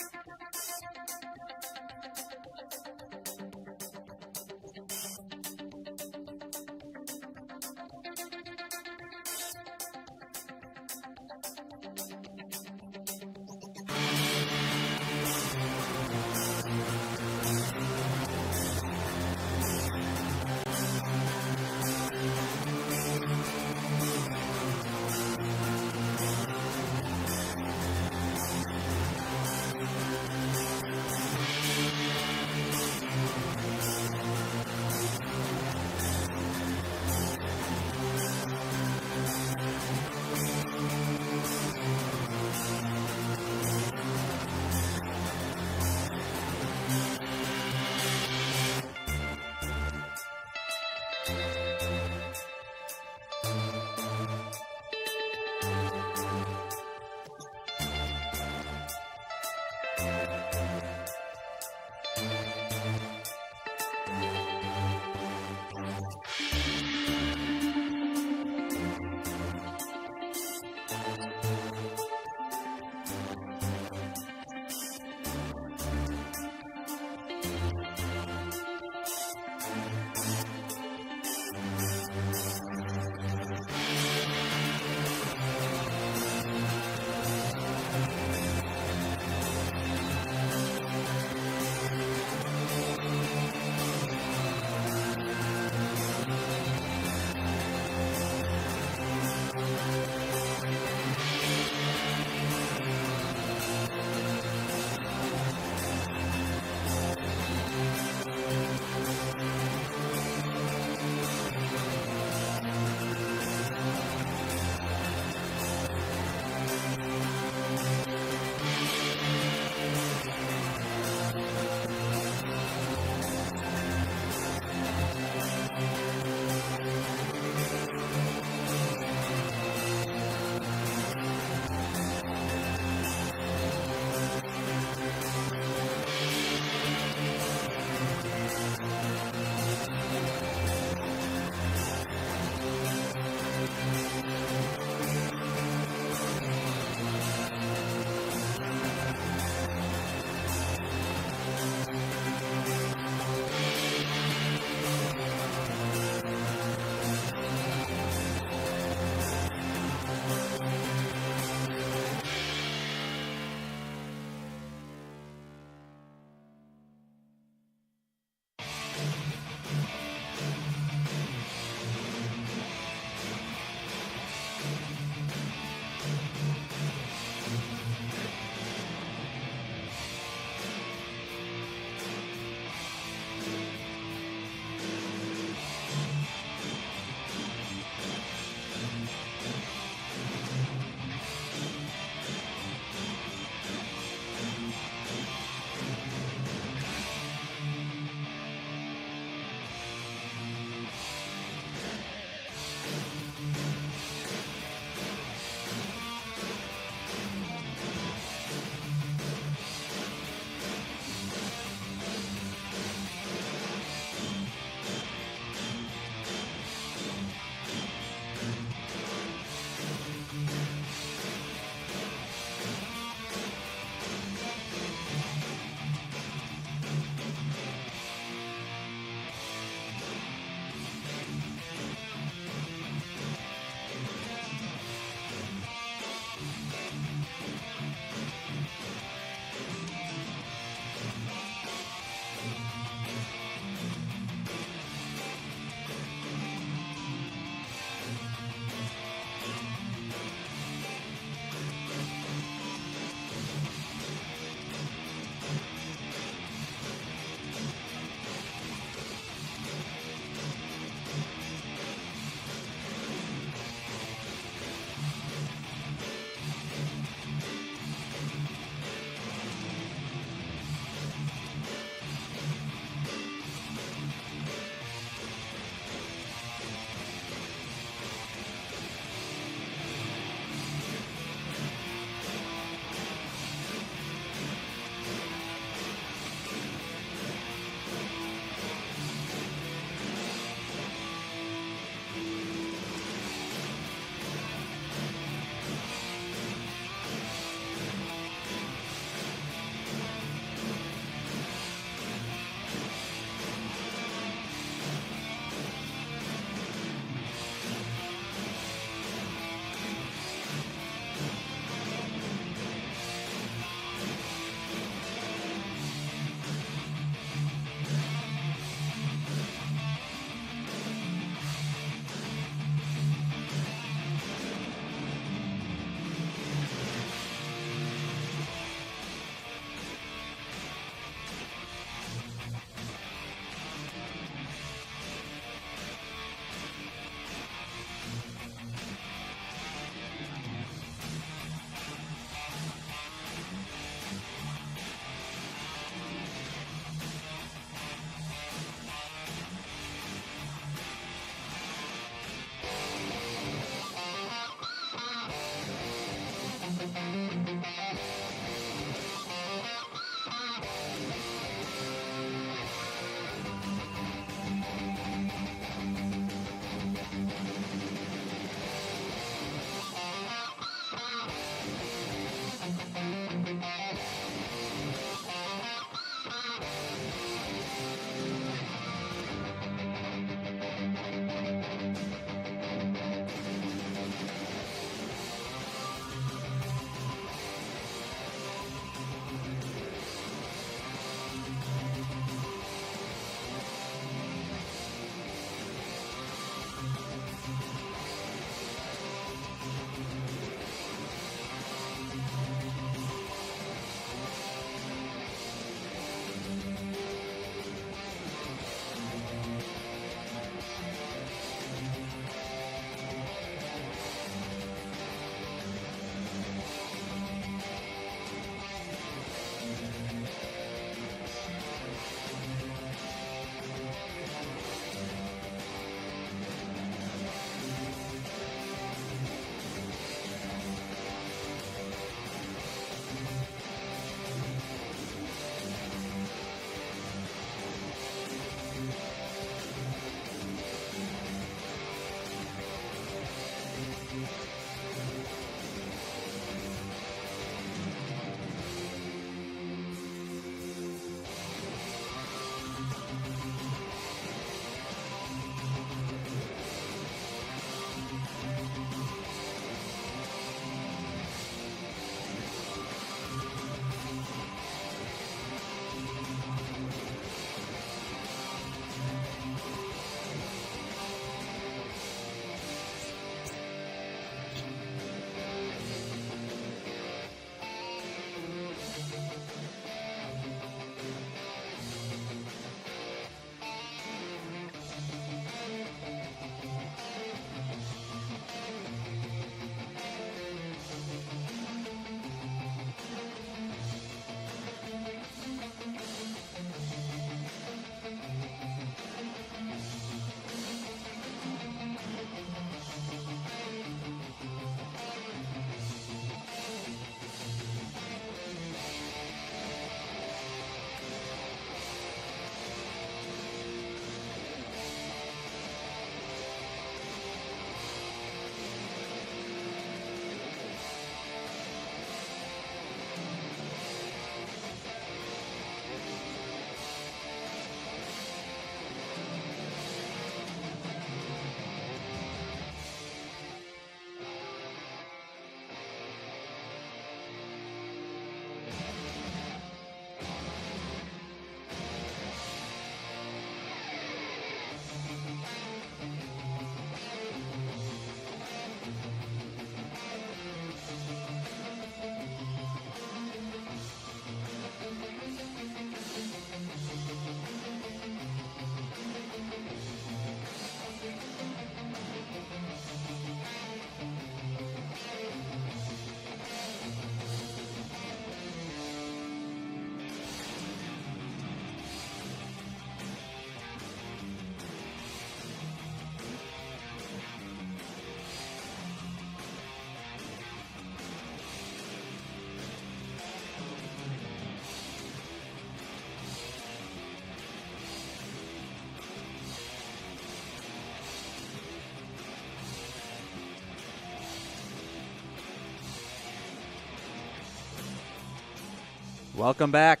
Welcome back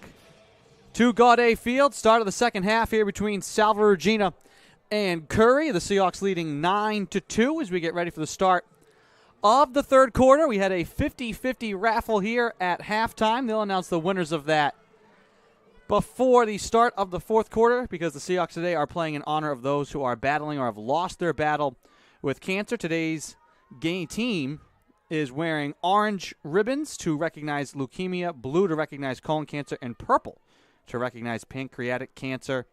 to Gaudet Field. Start of the second half here between Salve Regina and Curry. The Seahawks leading 9-2 as we get ready for the start of the third quarter. We had a 50-50 raffle here at halftime. They'll announce the winners of that before the start of the fourth quarter because the Seahawks today are playing in honor of those who are battling or have lost their battle with cancer. Today's game team is wearing orange ribbons to recognize leukemia, blue to recognize colon cancer, and purple to recognize pancreatic cancer.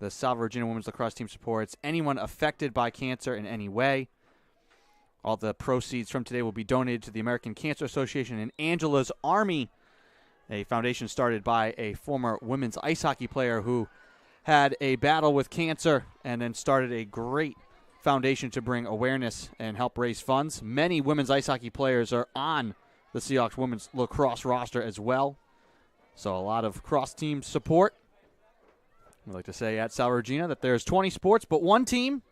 The Salve Regina Women's Lacrosse team supports anyone affected by cancer in any way. All the proceeds from today will be donated to the American Cancer Association and Angela's Army, a foundation started by a former women's ice hockey player who had a battle with cancer and then started a great foundation to bring awareness and help raise funds. Many women's ice hockey players are on the Seahawks women's lacrosse roster as well. So a lot of cross-team support. We like to say at Salve Regina that there's 20 sports but one team,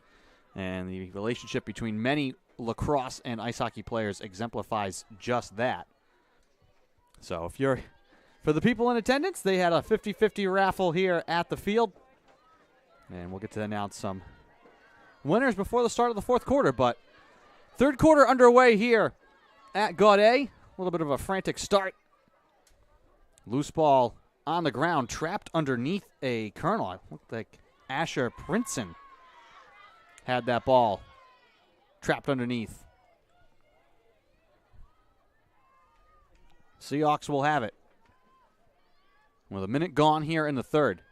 and the relationship between many lacrosse and ice hockey players exemplifies just that. So for the people in attendance, they had a 50-50 raffle here at the field, and we'll get to announce some winners before the start of the fourth quarter. But third quarter underway here at Gaudet. A little bit of a frantic start. Loose ball on the ground, trapped underneath a Colonel. It looked like Asher Princeton had that ball trapped underneath. Seahawks will have it with a minute gone here in the third.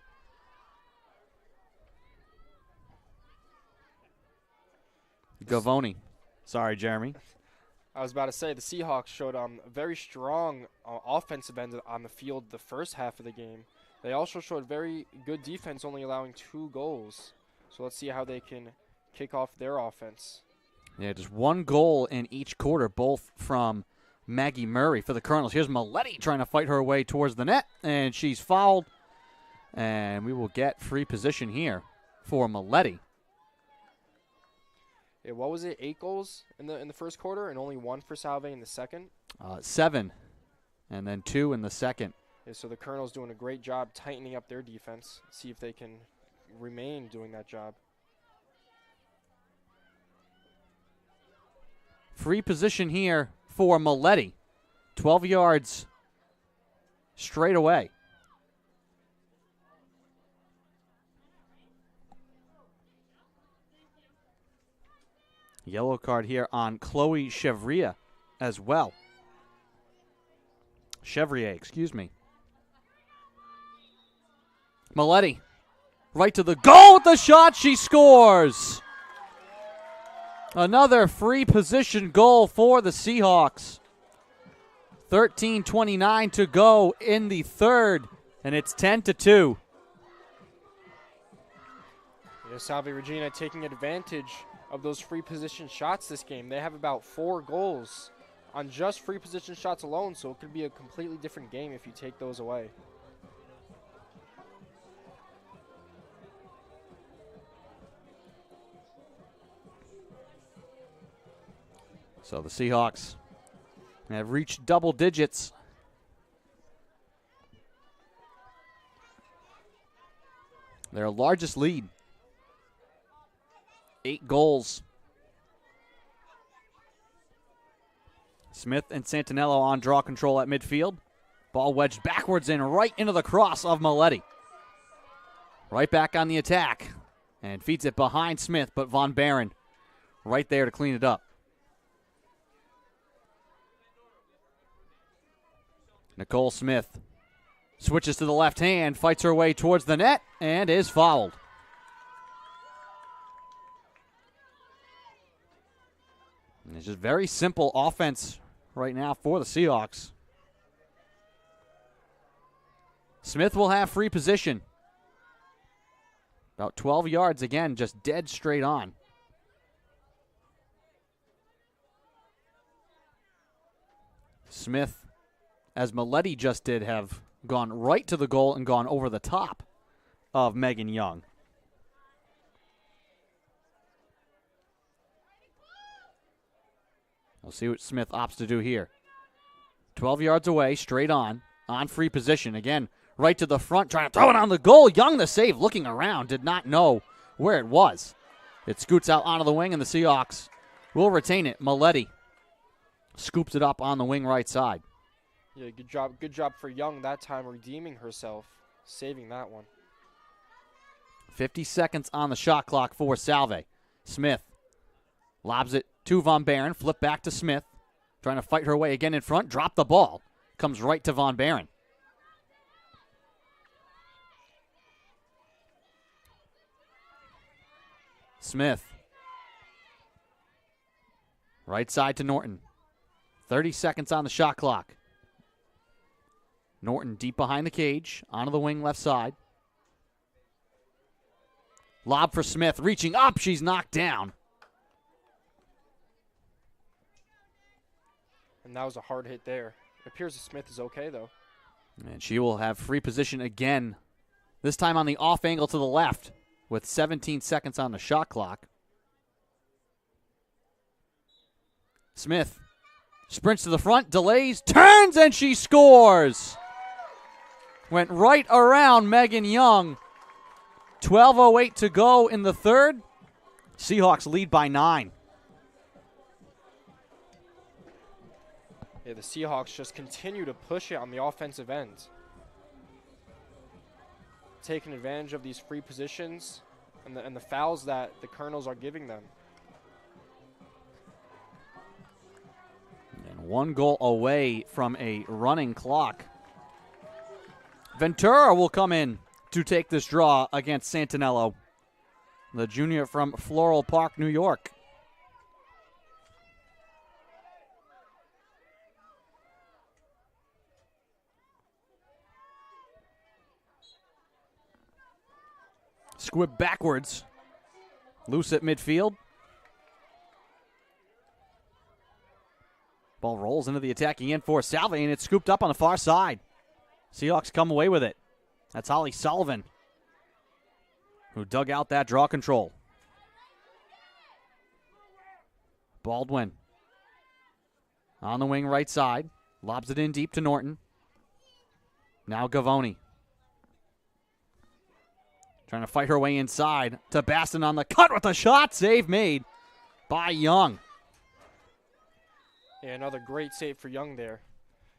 Gavoni. Sorry, Jeremy. I was about to say the Seahawks showed a very strong offensive end on the field the first half of the game. They also showed very good defense, only allowing 2 goals. So let's see how they can kick off their offense. Yeah, just 1 goal in each quarter, both from Maggie Murray for the Colonels. Here's Maletti trying to fight her way towards the net, and she's fouled. And we will get free position here for Maletti. Yeah, what was it? 8 goals in the first quarter, and only 1 for Salve in the second. 7, and then 2 in the second. Yeah, so the Colonels doing a great job tightening up their defense. See if they can remain doing that job. Free position here for Maletti. 12 yards straight away. Yellow card here on Chloe Chevrier as well. Chevrier, excuse me. Maletti, right to the goal with the shot. She scores. Another free position goal for the Seahawks. 13:29 to go in the third, and it's 10-2. Yeah, Salve Regina taking advantage of those free position shots this game. They have about 4 goals on just free position shots alone, so it could be a completely different game if you take those away. So the Seahawks have reached double digits. Their largest lead. 8 goals. Smith and Santinello on draw control at midfield. Ball wedged backwards and right into the cross of Maletti. Right back on the attack. And feeds it behind Smith, but Von Barron right there to clean it up. Nicole Smith switches to the left hand, fights her way towards the net, and is fouled. And it's just very simple offense right now for the Seahawks. Smith will have free position. About 12 yards again, just dead straight on. Smith, as Maletti just did, have gone right to the goal and gone over the top of Megan Young. We'll see what Smith opts to do here. 12 yards away, straight on. on free position. Again, right to the front, trying to throw it on the goal. Young the save, looking around, did not know where it was. It scoots out onto the wing, and the Seahawks will retain it. Maletti scoops it up on the wing right side. Yeah, good job. Good job for Young that time, redeeming herself, saving that one. 50 seconds on the shot clock for Salve. Smith lobs it to Von Barren. Flip back to Smith. Trying to fight her way again in front. Drop the ball. Comes right to Von Barren. Smith. Right side to Norton. 30 seconds on the shot clock. Norton deep behind the cage. Onto the wing left side. Lob for Smith. Reaching up. She's knocked down. And that was a hard hit there. It appears that Smith is okay, though. And she will have free position again. This time on the off angle to the left with 17 seconds on the shot clock. Smith sprints to the front, delays, turns, and she scores. Went right around Megan Young. 12:08 to go in the third. Seahawks lead by 9. Yeah, the Seahawks just continue to push it on the offensive end. Taking advantage of these free positions and the fouls that the Colonels are giving them. And 1 goal away from a running clock. Ventura will come in to take this draw against Santinello, the junior from Floral Park, New York. Squib backwards. Loose at midfield. Ball rolls into the attacking end for Salve, and it's scooped up on the far side. Seahawks come away with it. That's Holly Sullivan, who dug out that draw control. Baldwin on the wing right side. Lobs it in deep to Norton. Now Gavoni. Trying to fight her way inside to Baston on the cut with a shot. Save made by Young. Yeah, another great save for Young there.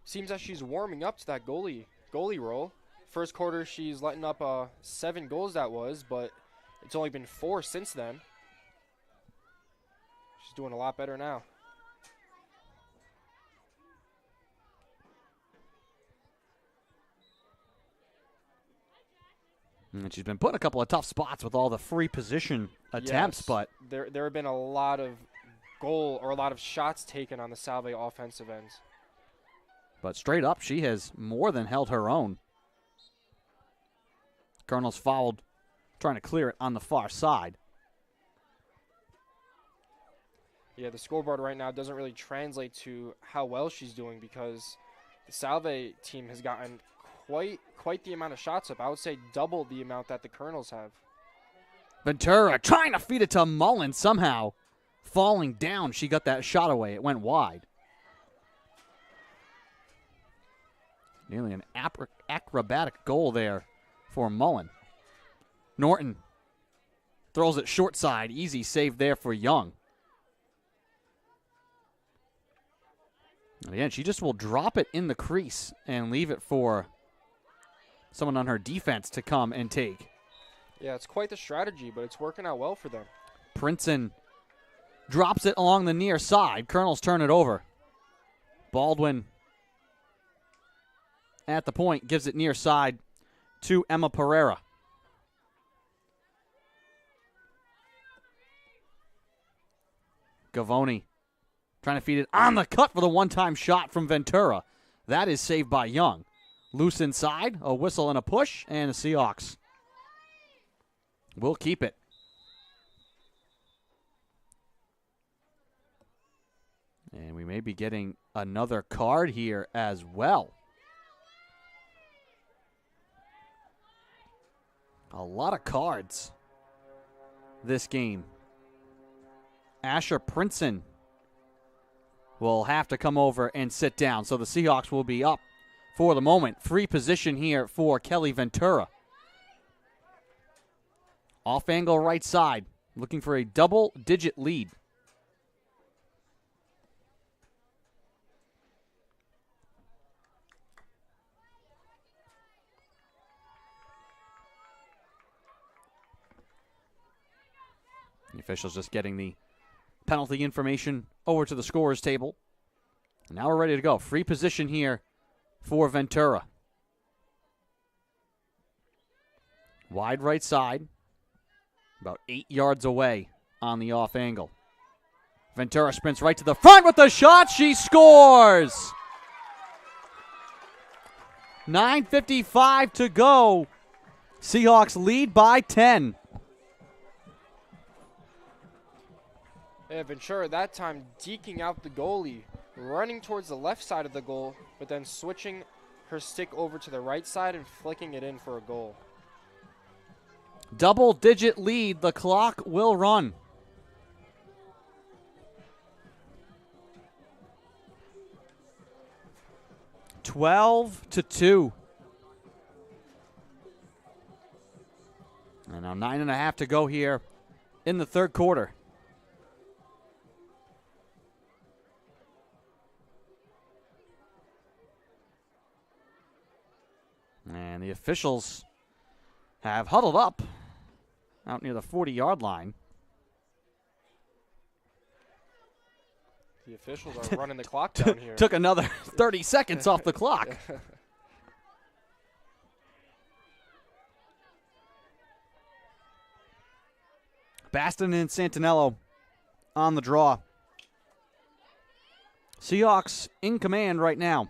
Seems that she's warming up to that goalie role. First quarter, she's letting up 7 goals that was, but it's only been 4 since then. She's doing a lot better now. And she's been put in a couple of tough spots with all the free position attempts, Yes, but there have been a lot of a lot of shots taken on the Salve offensive ends. But straight up, she has more than held her own. Colonel's fouled, trying to clear it on the far side. Yeah, the scoreboard right now doesn't really translate to how well she's doing because the Salve team has gotten quite the amount of shots up. I would say double the amount that the Colonels have. Ventura trying to feed it to Mullen, somehow falling down. She got that shot away. It went wide. Nearly an acrobatic goal there for Mullen. Norton throws it short side. Easy save there for Young. And again, she just will drop it in the crease and leave it for someone on her defense to come and take. Yeah, it's quite the strategy, but it's working out well for them. Princeton drops it along the near side. Colonels turn it over. Baldwin at the point gives it near side to Emma Pereira. Gavoni trying to feed it on the cut for the one-time shot from Ventura. That is saved by Young. Loose inside, a whistle and a push, and the Seahawks will keep it. And we may be getting another card here as well. A lot of cards this game. Asher Princeton will have to come over and sit down. So the Seahawks will be up for the moment. Free position here for Kelly Ventura. Off angle right side, looking for a double-digit lead. The officials just getting the penalty information over to the scorer's table. And now we're ready to go. Free position here for Ventura. Wide right side. About 8 yards away on the off angle. Ventura sprints right to the front with the shot. She scores! 9:55 to go. Seahawks lead by 10. Yeah, Ventura that time deking out the goalie, running towards the left side of the goal, but then switching her stick over to the right side and flicking it in for a goal. Double-digit lead. The clock will run. (12-2). And now 9.5 to go here in the third quarter. And the officials have huddled up out near the 40-yard line. The officials are running the clock down here. Took another 30 seconds off the clock. Baston and Santinello on the draw. Seahawks in command right now.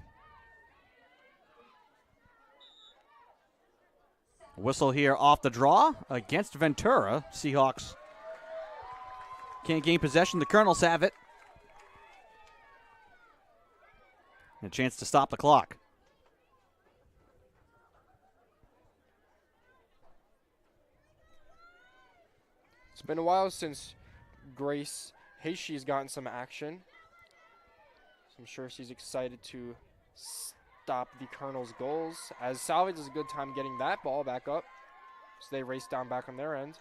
Whistle here off the draw against Ventura. Seahawks can't gain possession. The Colonels have it. A chance to stop the clock. It's been a while since Grace Hayshe's gotten some action. So I'm sure she's excited to stop the Colonel's goals, as Salvage is a good time getting that ball back up. So they race down back on their end.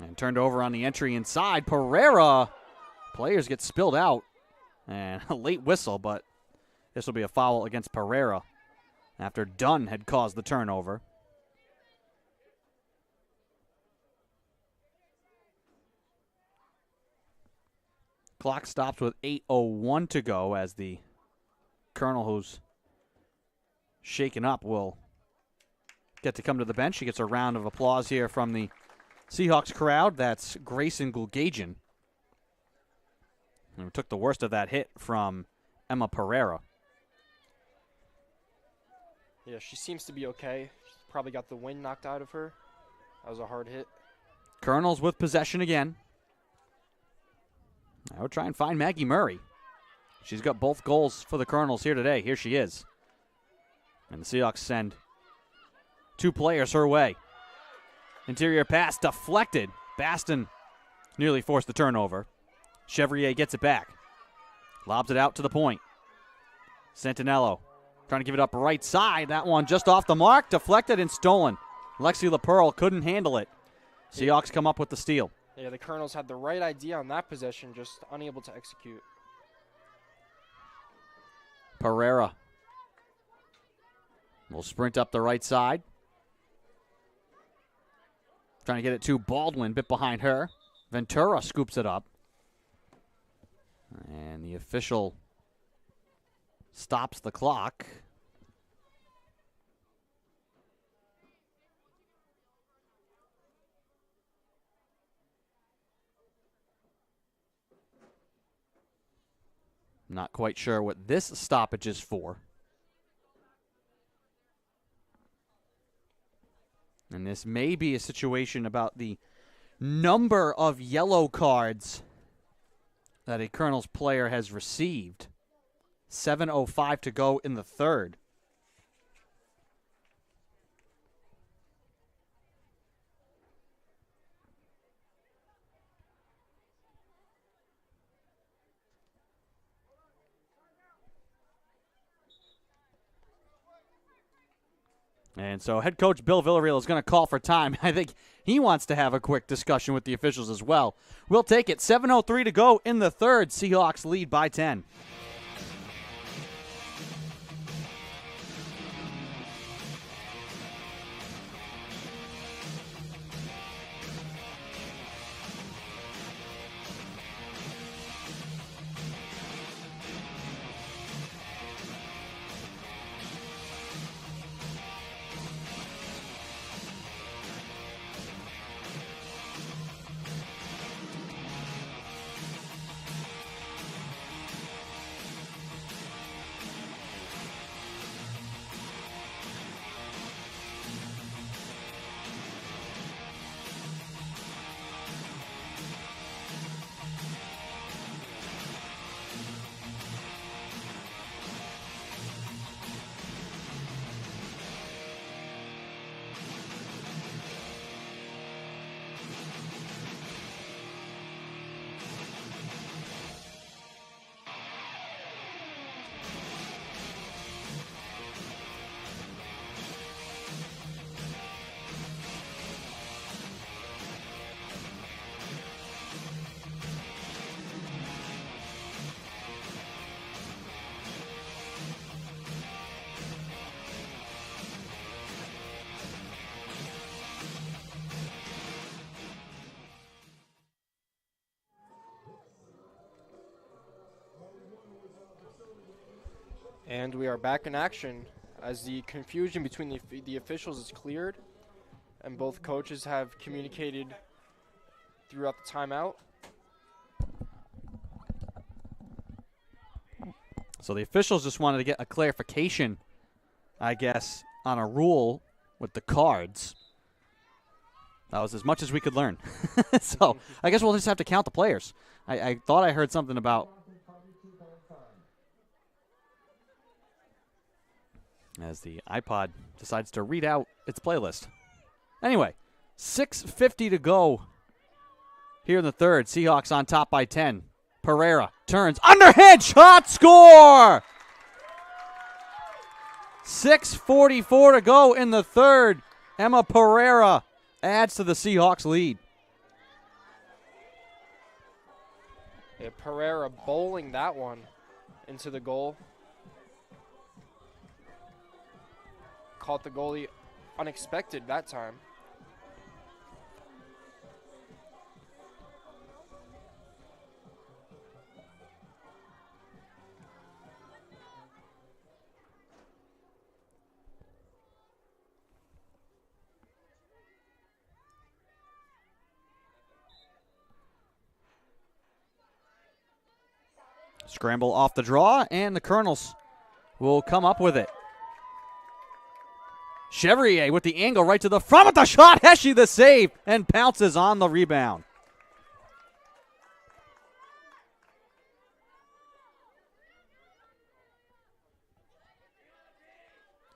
And turned over on the entry inside. Pereira. Players get spilled out. And a late whistle, but this will be a foul against Pereira after Dunn had caused the turnover. Clock stops with 8:01 to go as the Colonel, who's shaken up, will get to come to the bench. She gets a round of applause here from the Seahawks crowd. That's Grayson Gulgajian, who took the worst of that hit from Emma Pereira. Yeah, she seems to be okay. She's probably got the wind knocked out of her. That was a hard hit. Colonels with possession again. I would try and find Maggie Murray. She's got both goals for the Colonels here today. Here she is. And the Seahawks send two players her way. Interior pass deflected. Baston nearly forced the turnover. Chevrier gets it back. Lobs it out to the point. Santinello trying to give it up right side. That one just off the mark. Deflected and stolen. Lexi LaPearl couldn't handle it. Seahawks come up with the steal. Yeah, the Colonels had the right idea on that possession, just unable to execute. Pereira will sprint up the right side. Trying to get it to Baldwin, bit behind her. Ventura scoops it up. And the official stops the clock. Not quite sure what this stoppage is for. And this may be a situation about the number of yellow cards that a Colonels player has received. 7:05 to go in the third. And so head coach Bill Villarreal is going to call for time. I think he wants to have a quick discussion with the officials as well. We'll take it. 7:03 to go in the third. Seahawks lead by 10. And we are back in action as the confusion between the officials is cleared and both coaches have communicated throughout the timeout. So the officials just wanted to get a clarification, I guess, on a rule with the cards. That was as much as we could learn. So I guess we'll just have to count the players. I thought I heard something about, as the iPod decides to read out its playlist. Anyway, 6:50 to go here in the third. Seahawks on top by 10. Pereira turns. Underhand shot, score! 6:44 to go in the third. Emma Pereira adds to the Seahawks lead. Yeah, Pereira bowling that one into the goal. Caught the goalie unexpected that time. Scramble off the draw, and the Colonels will come up with it. Chevrier with the angle right to the front with the shot. Heshy the save and pounces on the rebound.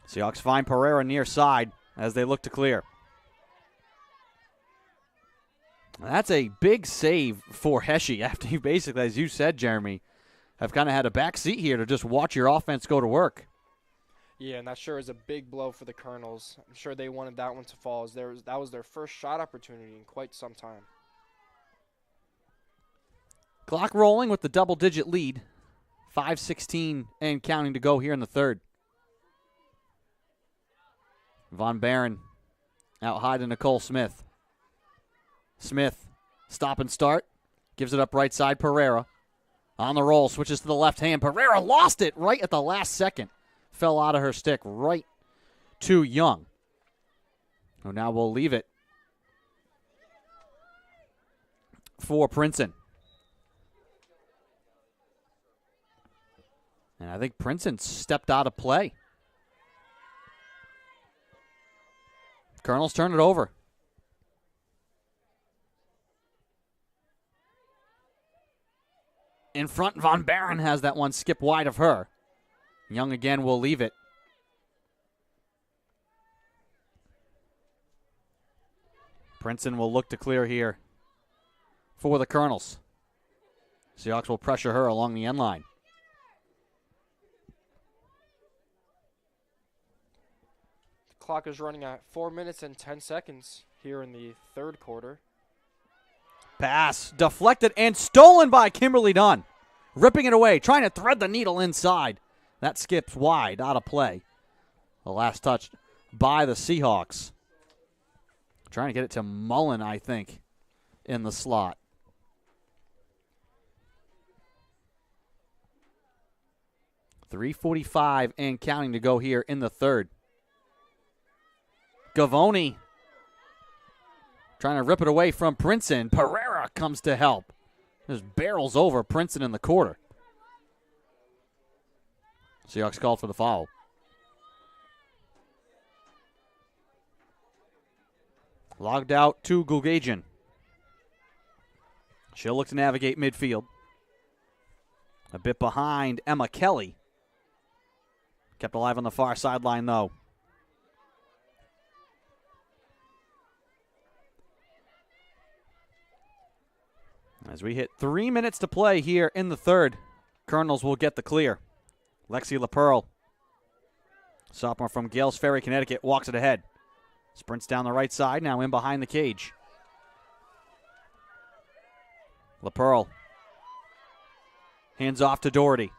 Seahawks find Pereira near side as they look to clear. That's a big save for Heshy after you basically, as you said, Jeremy, have kind of had a back seat here to just watch your offense go to work. Yeah, and that sure is a big blow for the Colonels. I'm sure they wanted that one to fall, as that was their first shot opportunity in quite some time. Clock rolling with the double-digit lead. 5:16 and counting to go here in the third. Von Barron out high to Nicole Smith. Smith, stop and start. Gives it up right side, Pereira. On the roll, switches to the left hand. Pereira lost it right at the last second. Fell out of her stick right to Young. So now we'll leave it for Princeton. And I think Princeton stepped out of play. Colonels turn it over. In front, Von Barron has that one skip wide of her. Young again will leave it. Princeton will look to clear here for the Colonels. Seahawks will pressure her along the end line. Clock is running at 4 minutes and 10 seconds here in the third quarter. Pass deflected and stolen by Kimberly Dunn. Ripping it away, trying to thread the needle inside. That skips wide, out of play. The last touch by the Seahawks. Trying to get it to Mullen, I think, in the slot. .345 and counting to go here in the third. Gavoni trying to rip it away from Princeton. Pereira comes to help. Just barrels over Princeton in the quarter. Seahawks called for the foul. Logged out to Gulgajian. She'll look to navigate midfield. A bit behind Emma Kelly. Kept alive on the far sideline, though. As we hit 3 minutes to play here in the third, Colonels will get the clear. Lexi LaPearl, sophomore from Gales Ferry, Connecticut, walks it ahead. Sprints down the right side, now in behind the cage. LaPearl hands off to Doherty.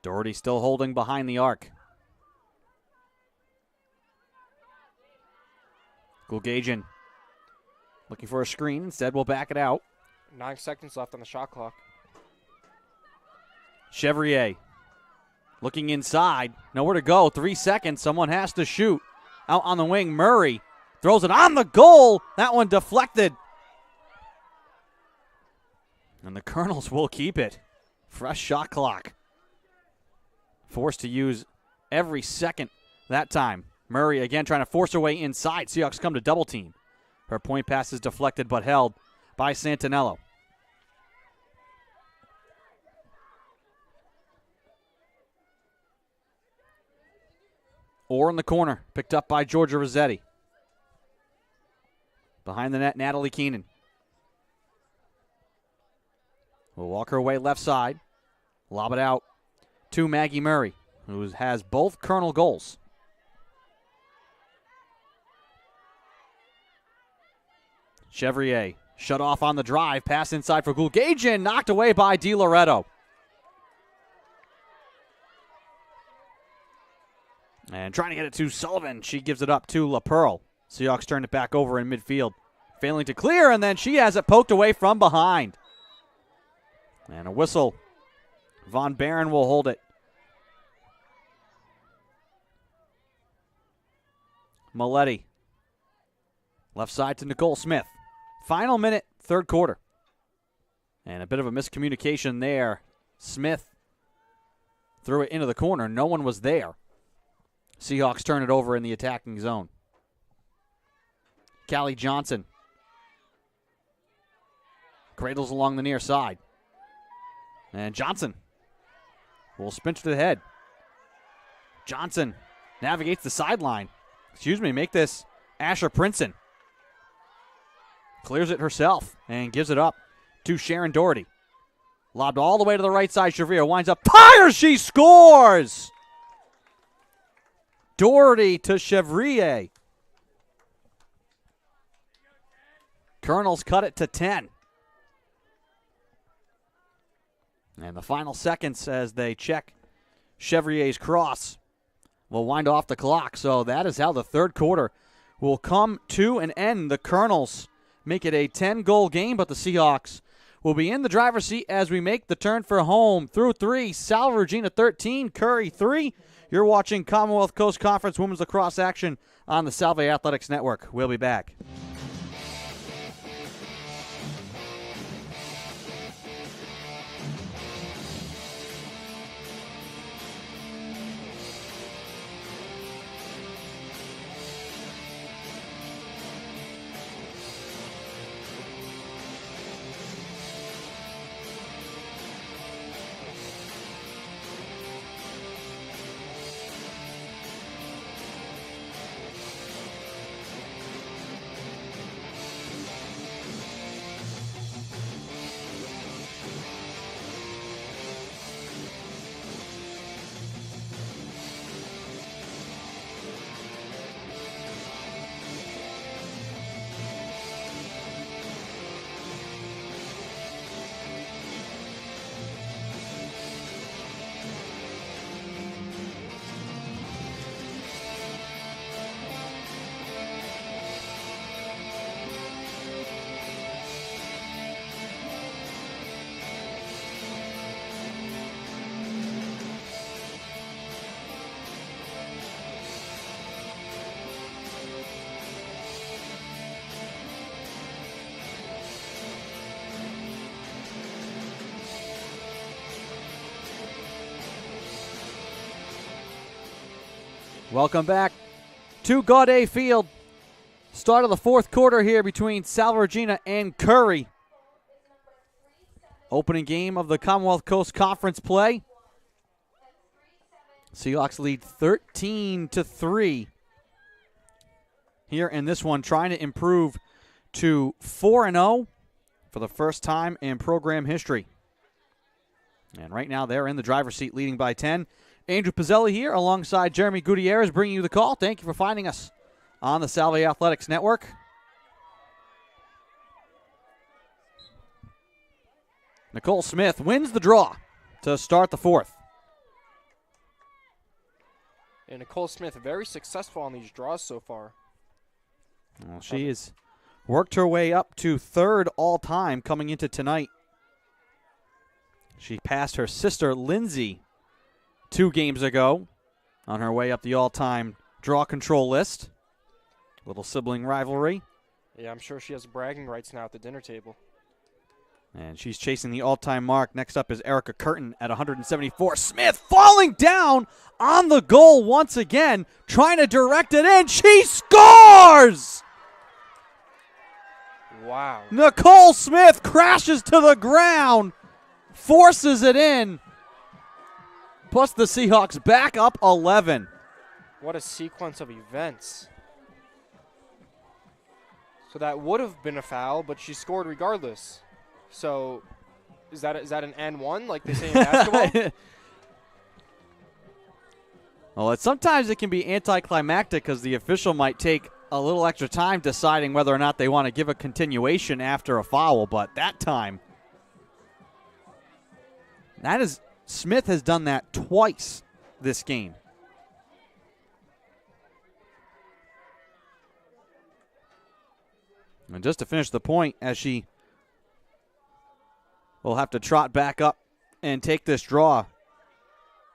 Doherty still holding behind the arc. Gulgajian looking for a screen. Instead, we'll back it out. 9 seconds left on the shot clock. Chevrier looking inside. Nowhere to go. 3 seconds. Someone has to shoot. Out on the wing, Murray throws it on the goal. That one deflected. And the Colonels will keep it. Fresh shot clock. Forced to use every second that time. Murray again trying to force her way inside. Seahawks come to double team. Her point pass is deflected but held by Santinello. Orr in the corner, picked up by Georgia Rossetti. Behind the net, Natalie Keenan. Will walk her way left side. Lob it out to Maggie Murray, who has both Colonel goals. Chevrier shut off on the drive. Pass inside for Gulgajian. Knocked away by Di Loretto. And trying to get it to Sullivan. She gives it up to LaPearl. Seahawks turn it back over in midfield. Failing to clear, and then she has it poked away from behind. And a whistle. Von Barron will hold it. Maletti. Left side to Nicole Smith. Final minute, third quarter. And a bit of a miscommunication there. Smith threw it into the corner. No one was there. Seahawks turn it over in the attacking zone. Callie Johnson cradles along the near side. And Johnson will spin to the head. Johnson navigates the sideline. Make this Asher Princeton. Clears it herself and gives it up to Sharon Doherty. Lobbed all the way to the right side. Chevrier winds up. Fires! She scores! Doherty to Chevrier. Colonels cut it to 10. And the final seconds as they check Chevrier's cross will wind off the clock. So that is how the third quarter will come to an end. The Colonels make it a 10-goal game, but the Seahawks will be in the driver's seat as we make the turn for home. Through 3, Salve Regina 13, Curry 3. You're watching Commonwealth Coast Conference Women's Lacrosse action on the Salve Athletics Network. We'll be back. Welcome back to Gaudet Field. Start of the fourth quarter here between Salve Regina and Curry. Opening game of the Commonwealth Coast Conference play. Seahawks lead 13-3 here in this one, trying to improve to 4-0 for the first time in program history. And right now they're in the driver's seat, leading by 10. Andrew Pizzelli here alongside Jeremy Gutierrez bringing you the call. Thank you for finding us on the Salve Athletics Network. Nicole Smith wins the draw to start the fourth. And Nicole Smith very successful on these draws so far. Well, she has worked her way up to third all-time coming into tonight. She passed her sister Lindsay 2 games ago on her way up the all-time draw control list. Little sibling rivalry. Yeah, I'm sure she has bragging rights now at the dinner table. And she's chasing the all-time mark. Next up is Erica Curtin at 174. Smith falling down on the goal once again, trying to direct it in. She scores! Wow. Nicole Smith crashes to the ground, forces it in. Plus the Seahawks back up 11. What a sequence of events. So that would have been a foul, but she scored regardless. So is that an and one like they say in basketball? Well, sometimes it can be anticlimactic because the official might take a little extra time deciding whether or not they want to give a continuation after a foul, but that time, Smith has done that twice this game. And just to finish the point, as she will have to trot back up and take this draw,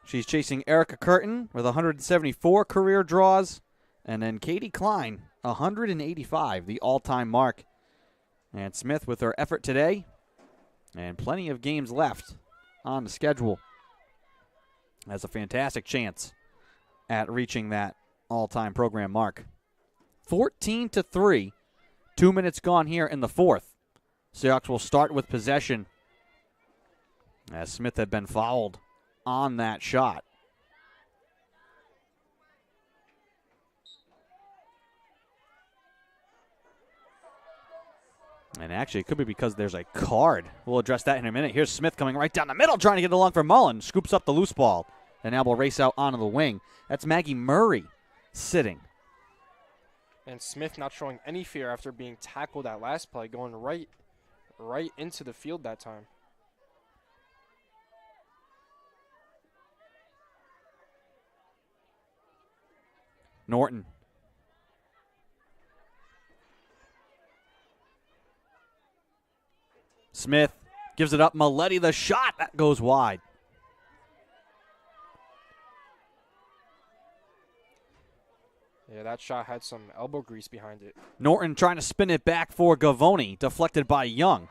she's chasing Erica Curtin with 174 career draws, and then Katie Klein, 185, the all-time mark. And Smith, with her effort today, and plenty of games left on the schedule, has a fantastic chance at reaching that all-time program mark. 14-3, 2 minutes gone here in the fourth. Seahawks will start with possession as Smith had been fouled on that shot. And actually, it could be because there's a card. We'll address that in a minute. Here's Smith coming right down the middle, trying to get it along for Mullen. Scoops up the loose ball. And now will race out onto the wing. That's Maggie Murray sitting. And Smith not showing any fear after being tackled that last play, going right into the field that time. Norton. Smith gives it up. Maletti, the shot, that goes wide. Yeah, that shot had some elbow grease behind it. Norton trying to spin it back for Gavoni, deflected by Young.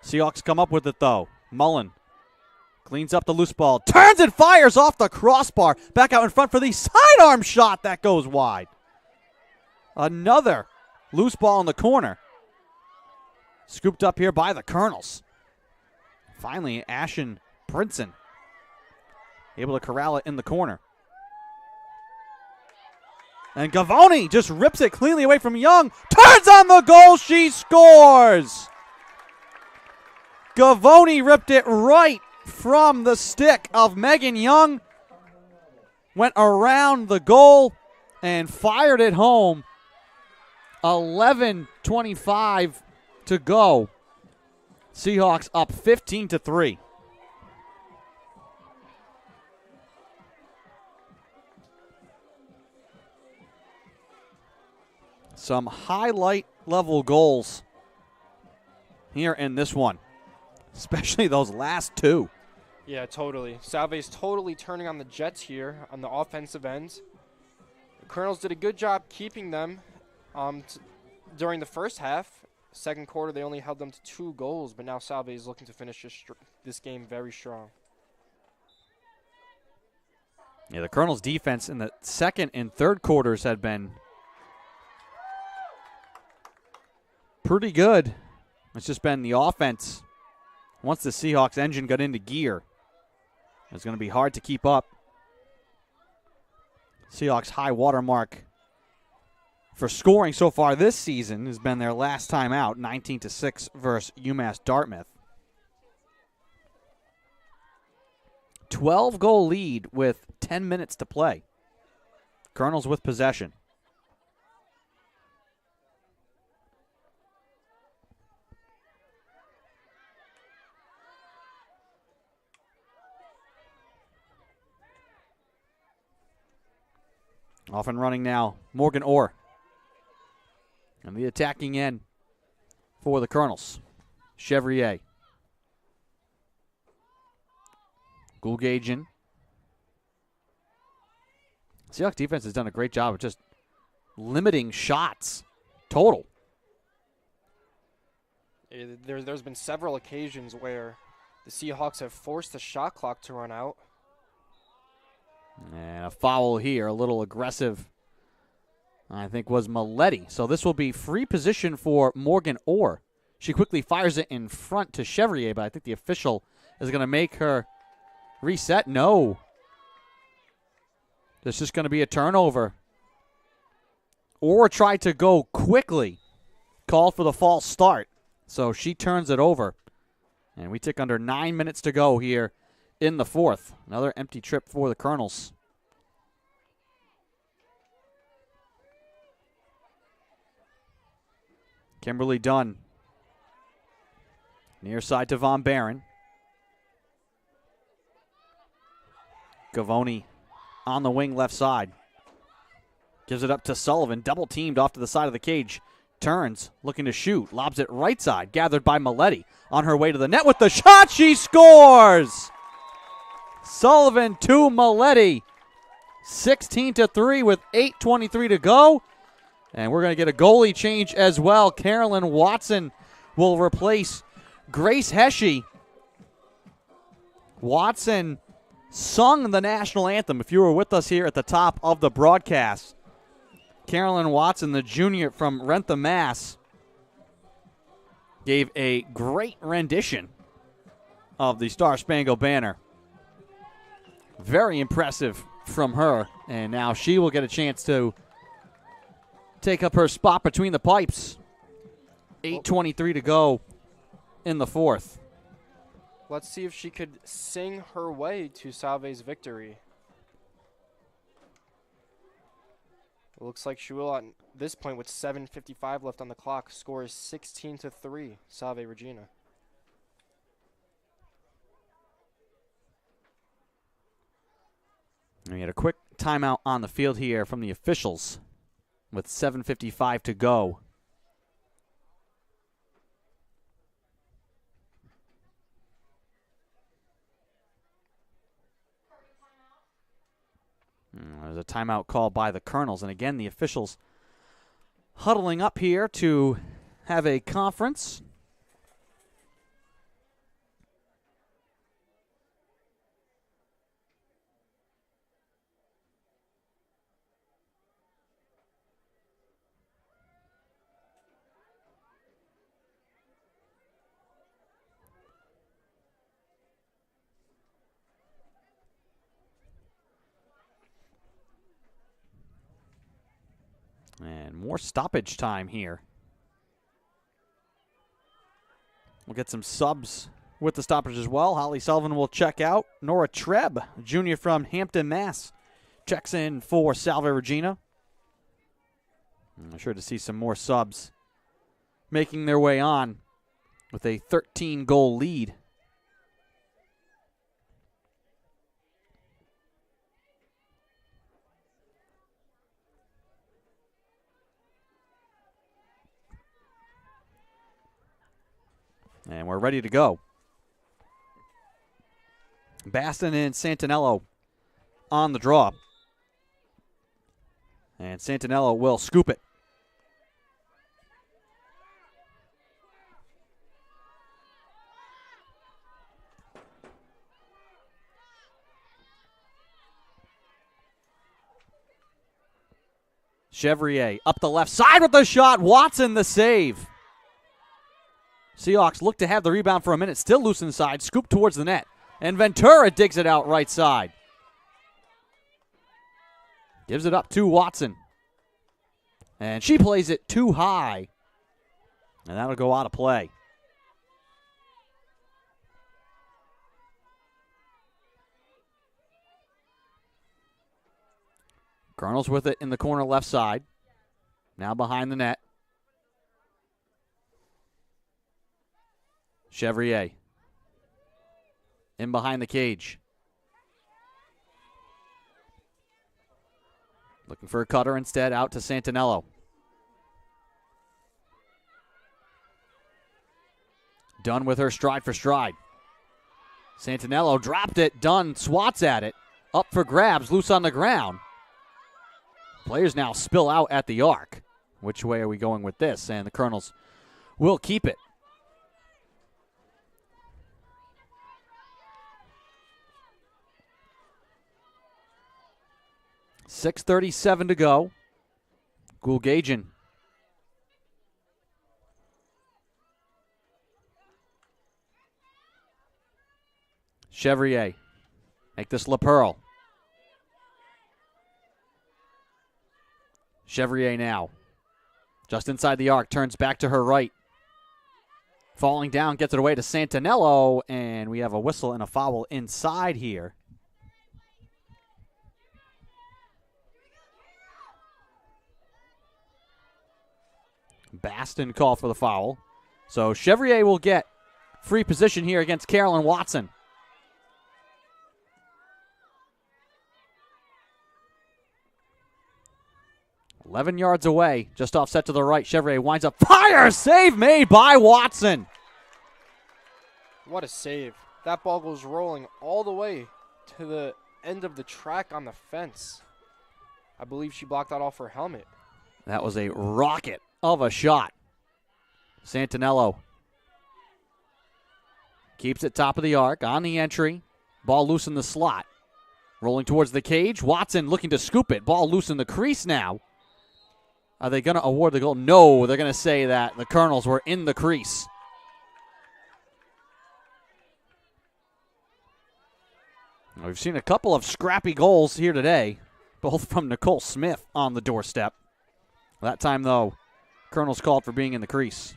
Seahawks come up with it, though. Mullen cleans up the loose ball, turns and fires off the crossbar. Back out in front for the sidearm shot that goes wide. Another loose ball in the corner. Scooped up here by the Colonels. Finally, Ashen Princeton able to corral it in the corner. And Gavoni just rips it cleanly away from Young. Turns on the goal. She scores. Gavoni ripped it right from the stick of Megan Young. Went around the goal and fired it home. 11:25 to go. Seahawks up 15-3. Some highlight level goals here in this one, especially those last two. Yeah, totally. Salve's totally turning on the Jets here on the offensive end. The Colonels did a good job keeping them during the first half. Second quarter, they only held them to 2 goals, but now Salve is looking to finish this game very strong. Yeah, the Colonels' defense in the second and third quarters had been pretty good. It's just been the offense. Once the Seahawks engine got into gear, it's going to be hard to keep up. Seahawks high water mark for scoring so far this season has been their last time out, 19-6 versus UMass Dartmouth. 12-goal lead with 10 minutes to play. Colonels with possession. Off and running now, Morgan Orr. And the attacking end for the Colonels, Chevrier. Gulgajian. Seahawks defense has done a great job of just limiting shots total. There's been several occasions where the Seahawks have forced the shot clock to run out. And a foul here, a little aggressive, I think was Maletti. So this will be free position for Morgan Orr. She quickly fires it in front to Chevrier, but I think the official is going to make her reset. No. This is going to be a turnover. Orr tried to go quickly, called for the false start. So she turns it over. And we tick under 9 minutes to go here in the fourth. Another empty trip for the Colonels. Kimberly Dunn. Near side to Von Barron. Gavoni on the wing left side. Gives it up to Sullivan. Double teamed off to the side of the cage. Turns, looking to shoot. Lobs it right side. Gathered by Maletti. On her way to the net with the shot. She scores! Sullivan to Maletti. 16-3 with 8:23 to go. And we're going to get a goalie change as well. Carolyn Watson will replace Grace Heshe. Watson sung the national anthem, if you were with us here at the top of the broadcast. Carolyn Watson, the junior from Rentham, Mass., gave a great rendition of the Star Spangled Banner. Very impressive from her, and now she will get a chance to take up her spot between the pipes. 8:23 to go in the fourth. Let's see if she could sing her way to Salve's victory. It looks like she will at this point with 7:55 left on the clock. Score is 16-3, Salve Regina. We had a quick timeout on the field here from the officials with 7:55 to go. There's a timeout called by the Colonels. And again, the officials huddling up here to have a conference. And more stoppage time here. We'll get some subs with the stoppage as well. Holly Sullivan will check out. Nora Trebb, junior from Hampton, Mass., checks in for Salve Regina. I'm sure to see some more subs making their way on with a 13-goal lead. And we're ready to go. Baston and Santinello on the draw. And Santinello will scoop it. Chevrier up the left side with the shot. Watson the save. Seahawks look to have the rebound for a minute. Still loose inside. Scoop towards the net. And Ventura digs it out right side. Gives it up to Watson. And she plays it too high. And that'll go out of play. Colonels with it in the corner left side. Now behind the net. Chevrier. In behind the cage. Looking for a cutter instead, out to Santinello. Dunn with her stride for stride. Santinello dropped it. Dunn swats at it. Up for grabs, loose on the ground. Players now spill out at the arc. Which way are we going with this? And the Colonels will keep it. .6:37 to go. Gulgajian. Chevrier. Make this LaPearl. Chevrier now. Just inside the arc. Turns back to her right. Falling down. Gets it away to Santinello. And we have a whistle and a foul inside here. Baston called for the foul. So Chevrier will get free position here against Carolyn Watson. .11 yards away, just offset to the right. Chevrier winds up. Fire! Save made by Watson. What a save. That ball goes rolling all the way to the end of the track on the fence. I believe she blocked that off her helmet. That was a rocket of a shot. Santinello keeps it top of the arc on the entry. Ball loose in the slot. Rolling towards the cage. Watson looking to scoop it. Ball loose in the crease now. Are they going to award the goal? No, they're going to say that the Colonels were in the crease. Now, we've seen a couple of scrappy goals here today, both from Nicole Smith on the doorstep. That time, though, Colonels called for being in the crease.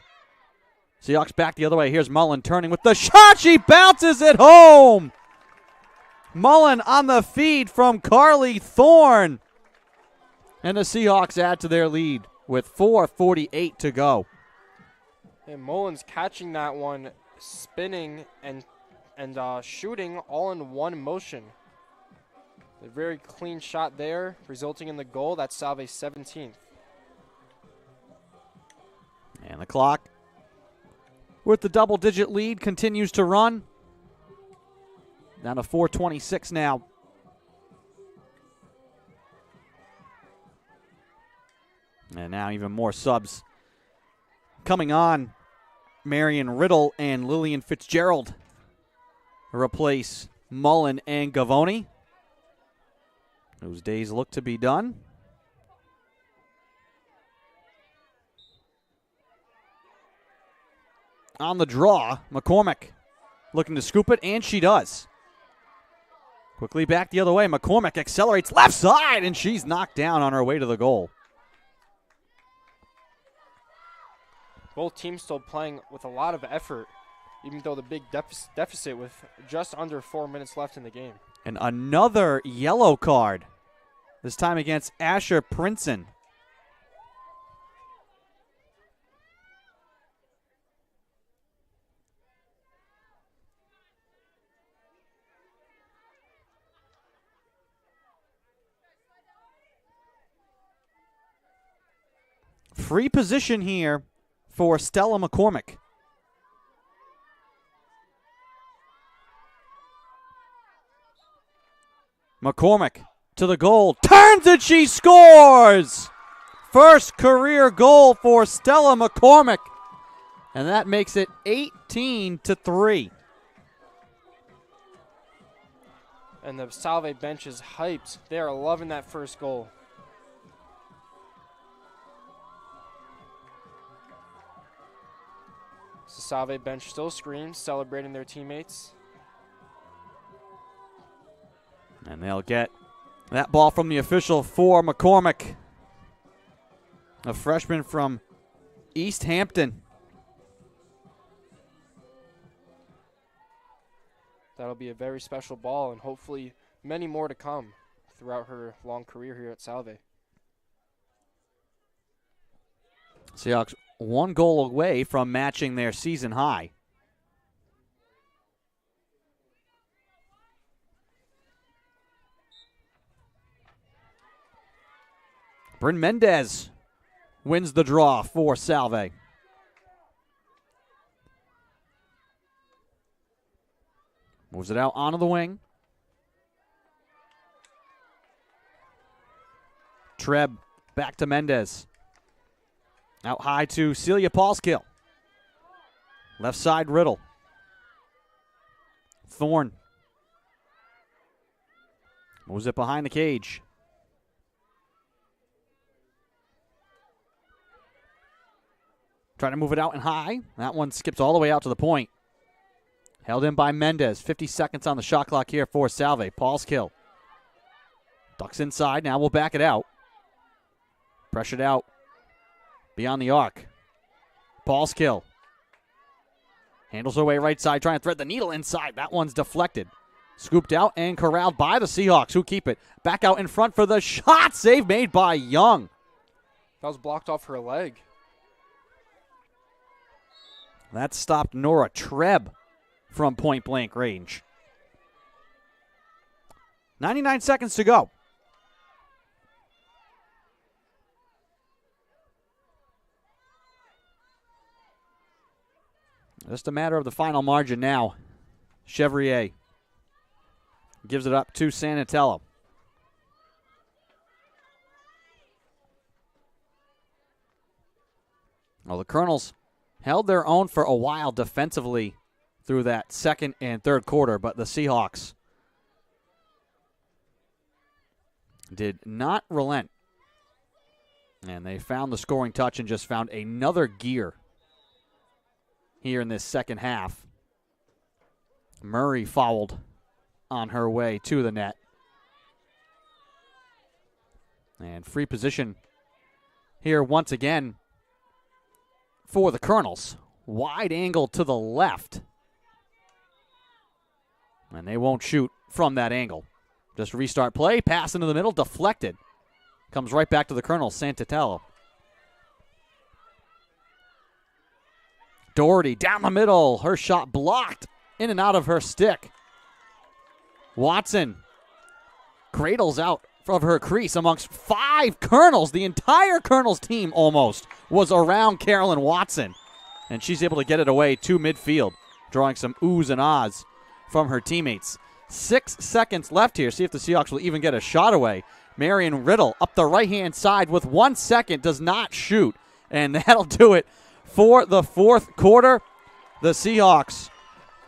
Seahawks back the other way. Here's Mullen turning with the shot. She bounces it home. Mullen on the feed from Carly Thorne. And the Seahawks add to their lead with 4:48 to go. And Mullen's catching that one, spinning and shooting all in one motion. A very clean shot there, resulting in the goal. That's Salve's 17th. And the clock, with the double-digit lead, continues to run. Down to 4:26 now. And now even more subs coming on. Marion Riddle and Lillian Fitzgerald replace Mullen and Gavoni. Those days look to be done. On the draw, McCormick looking to scoop it, and she does. Quickly back the other way. McCormick accelerates left side, and she's knocked down on her way to the goal. Both teams still playing with a lot of effort, even though the big deficit with just under 4 minutes left in the game. And another yellow card, this time against Asher Princeton. Free position here for Stella McCormick. McCormick to the goal. Turns it, she scores! First career goal for Stella McCormick. And that makes it 18-3. And the Salve bench is hyped. They are loving that first goal. The Salve bench still screams, celebrating their teammates. And they'll get that ball from the official for McCormick, a freshman from East Hampton. That'll be a very special ball, and hopefully many more to come throughout her long career here at Salve. Seahawks 1 goal away from matching their season high. Bryn Mendez wins the draw for Salve. Moves it out onto the wing. Treb back to Mendez. Out high to Celia Paulskill. Left side Riddle. Thorne. Moves it behind the cage. Trying to move it out and high. That one skips all the way out to the point. Held in by Mendez. 50 seconds on the shot clock here for Salve. Paulskill. Ducks inside. Now we'll back it out. Pressured out. Beyond the arc. Paulskill. Handles her way right side. Trying to thread the needle inside. That one's deflected. Scooped out and corralled by the Seahawks, who keep it. Back out in front for the shot. Save made by Young. That was blocked off her leg. That stopped Nora Treb from point-blank range. 99 seconds to go. Just a matter of the final margin now. Chevrier gives it up to Sanatello. Well, the Colonels held their own for a while defensively through that second and third quarter, but the Seahawks did not relent. And they found the scoring touch and just found another gear here in this second half. Murray fouled on her way to the net. And free position here once again for the Colonels. Wide angle to the left. And they won't shoot from that angle. Just restart play, pass into the middle, deflected. Comes right back to the Colonels, Santello. Doherty down the middle. Her shot blocked in and out of her stick. Watson cradles out of her crease amongst 5 Colonels. The entire Colonels team almost was around Carolyn Watson. And she's able to get it away to midfield, drawing some oohs and ahs from her teammates. 6 seconds left here. See if the Seahawks will even get a shot away. Marion Riddle up the right-hand side with 1 second, does not shoot. And that'll do it for the fourth quarter. The Seahawks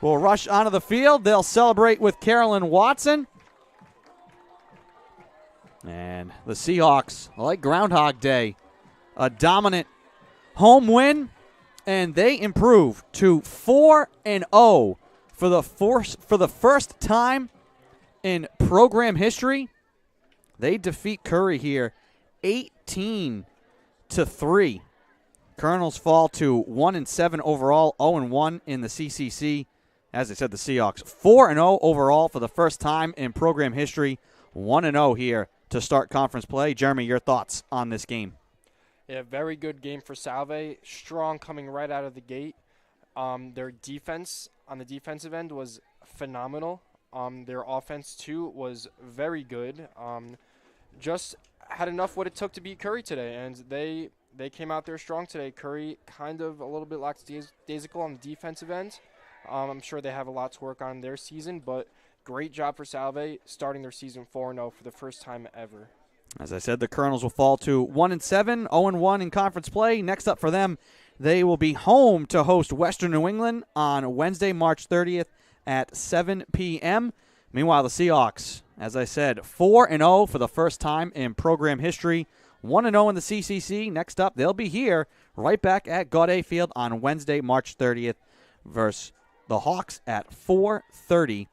will rush onto the field. They'll celebrate with Carolyn Watson. And the Seahawks, like Groundhog Day, a dominant home win, and they improve to 4-0 for the first time in program history. They defeat Curry here 18-3. Colonels fall to 1-7 overall, 0-1 in the CCC. As I said, the Seahawks 4-0 overall for the first time in program history, 1-0 here to start conference play. Jeremy, your thoughts on this game? Yeah, very good game for Salve. Strong coming right out of the gate. Their defense on the defensive end was phenomenal. Their offense, too, was very good. Just had enough what it took to beat Curry today, and they came out there strong today. Curry kind of a little bit lackadaisical on the defensive end. I'm sure they have a lot to work on in their season, but great job for Salve starting their season 4-0 for the first time ever. As I said, the Colonels will fall to 1-7, 0-1 in conference play. Next up for them, they will be home to host Western New England on Wednesday, March 30th at 7 p.m. Meanwhile, the Seahawks, as I said, 4-0 for the first time in program history, 1-0 in the CCC. Next up, they'll be here right back at Gaudet Field on Wednesday, March 30th versus the Hawks at 4:30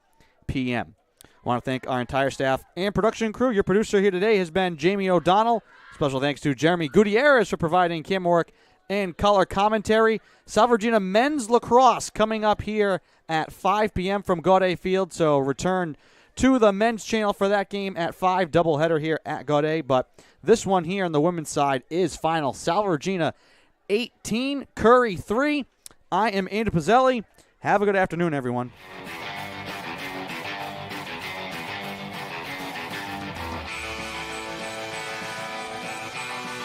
p.m. I want to thank our entire staff and production crew. Your producer here today has been Jamie O'Donnell. Special thanks to Jeremy Gutierrez for providing camera work and color commentary. Salve Regina men's lacrosse coming up here at 5 p.m. from Gaudet Field, so return to the men's channel for that game at 5, doubleheader here at Gaudet. But this one here on the women's side is final. Salve Regina 18, Curry 3. I am Andrew Pizzelli. Have a good afternoon, everyone.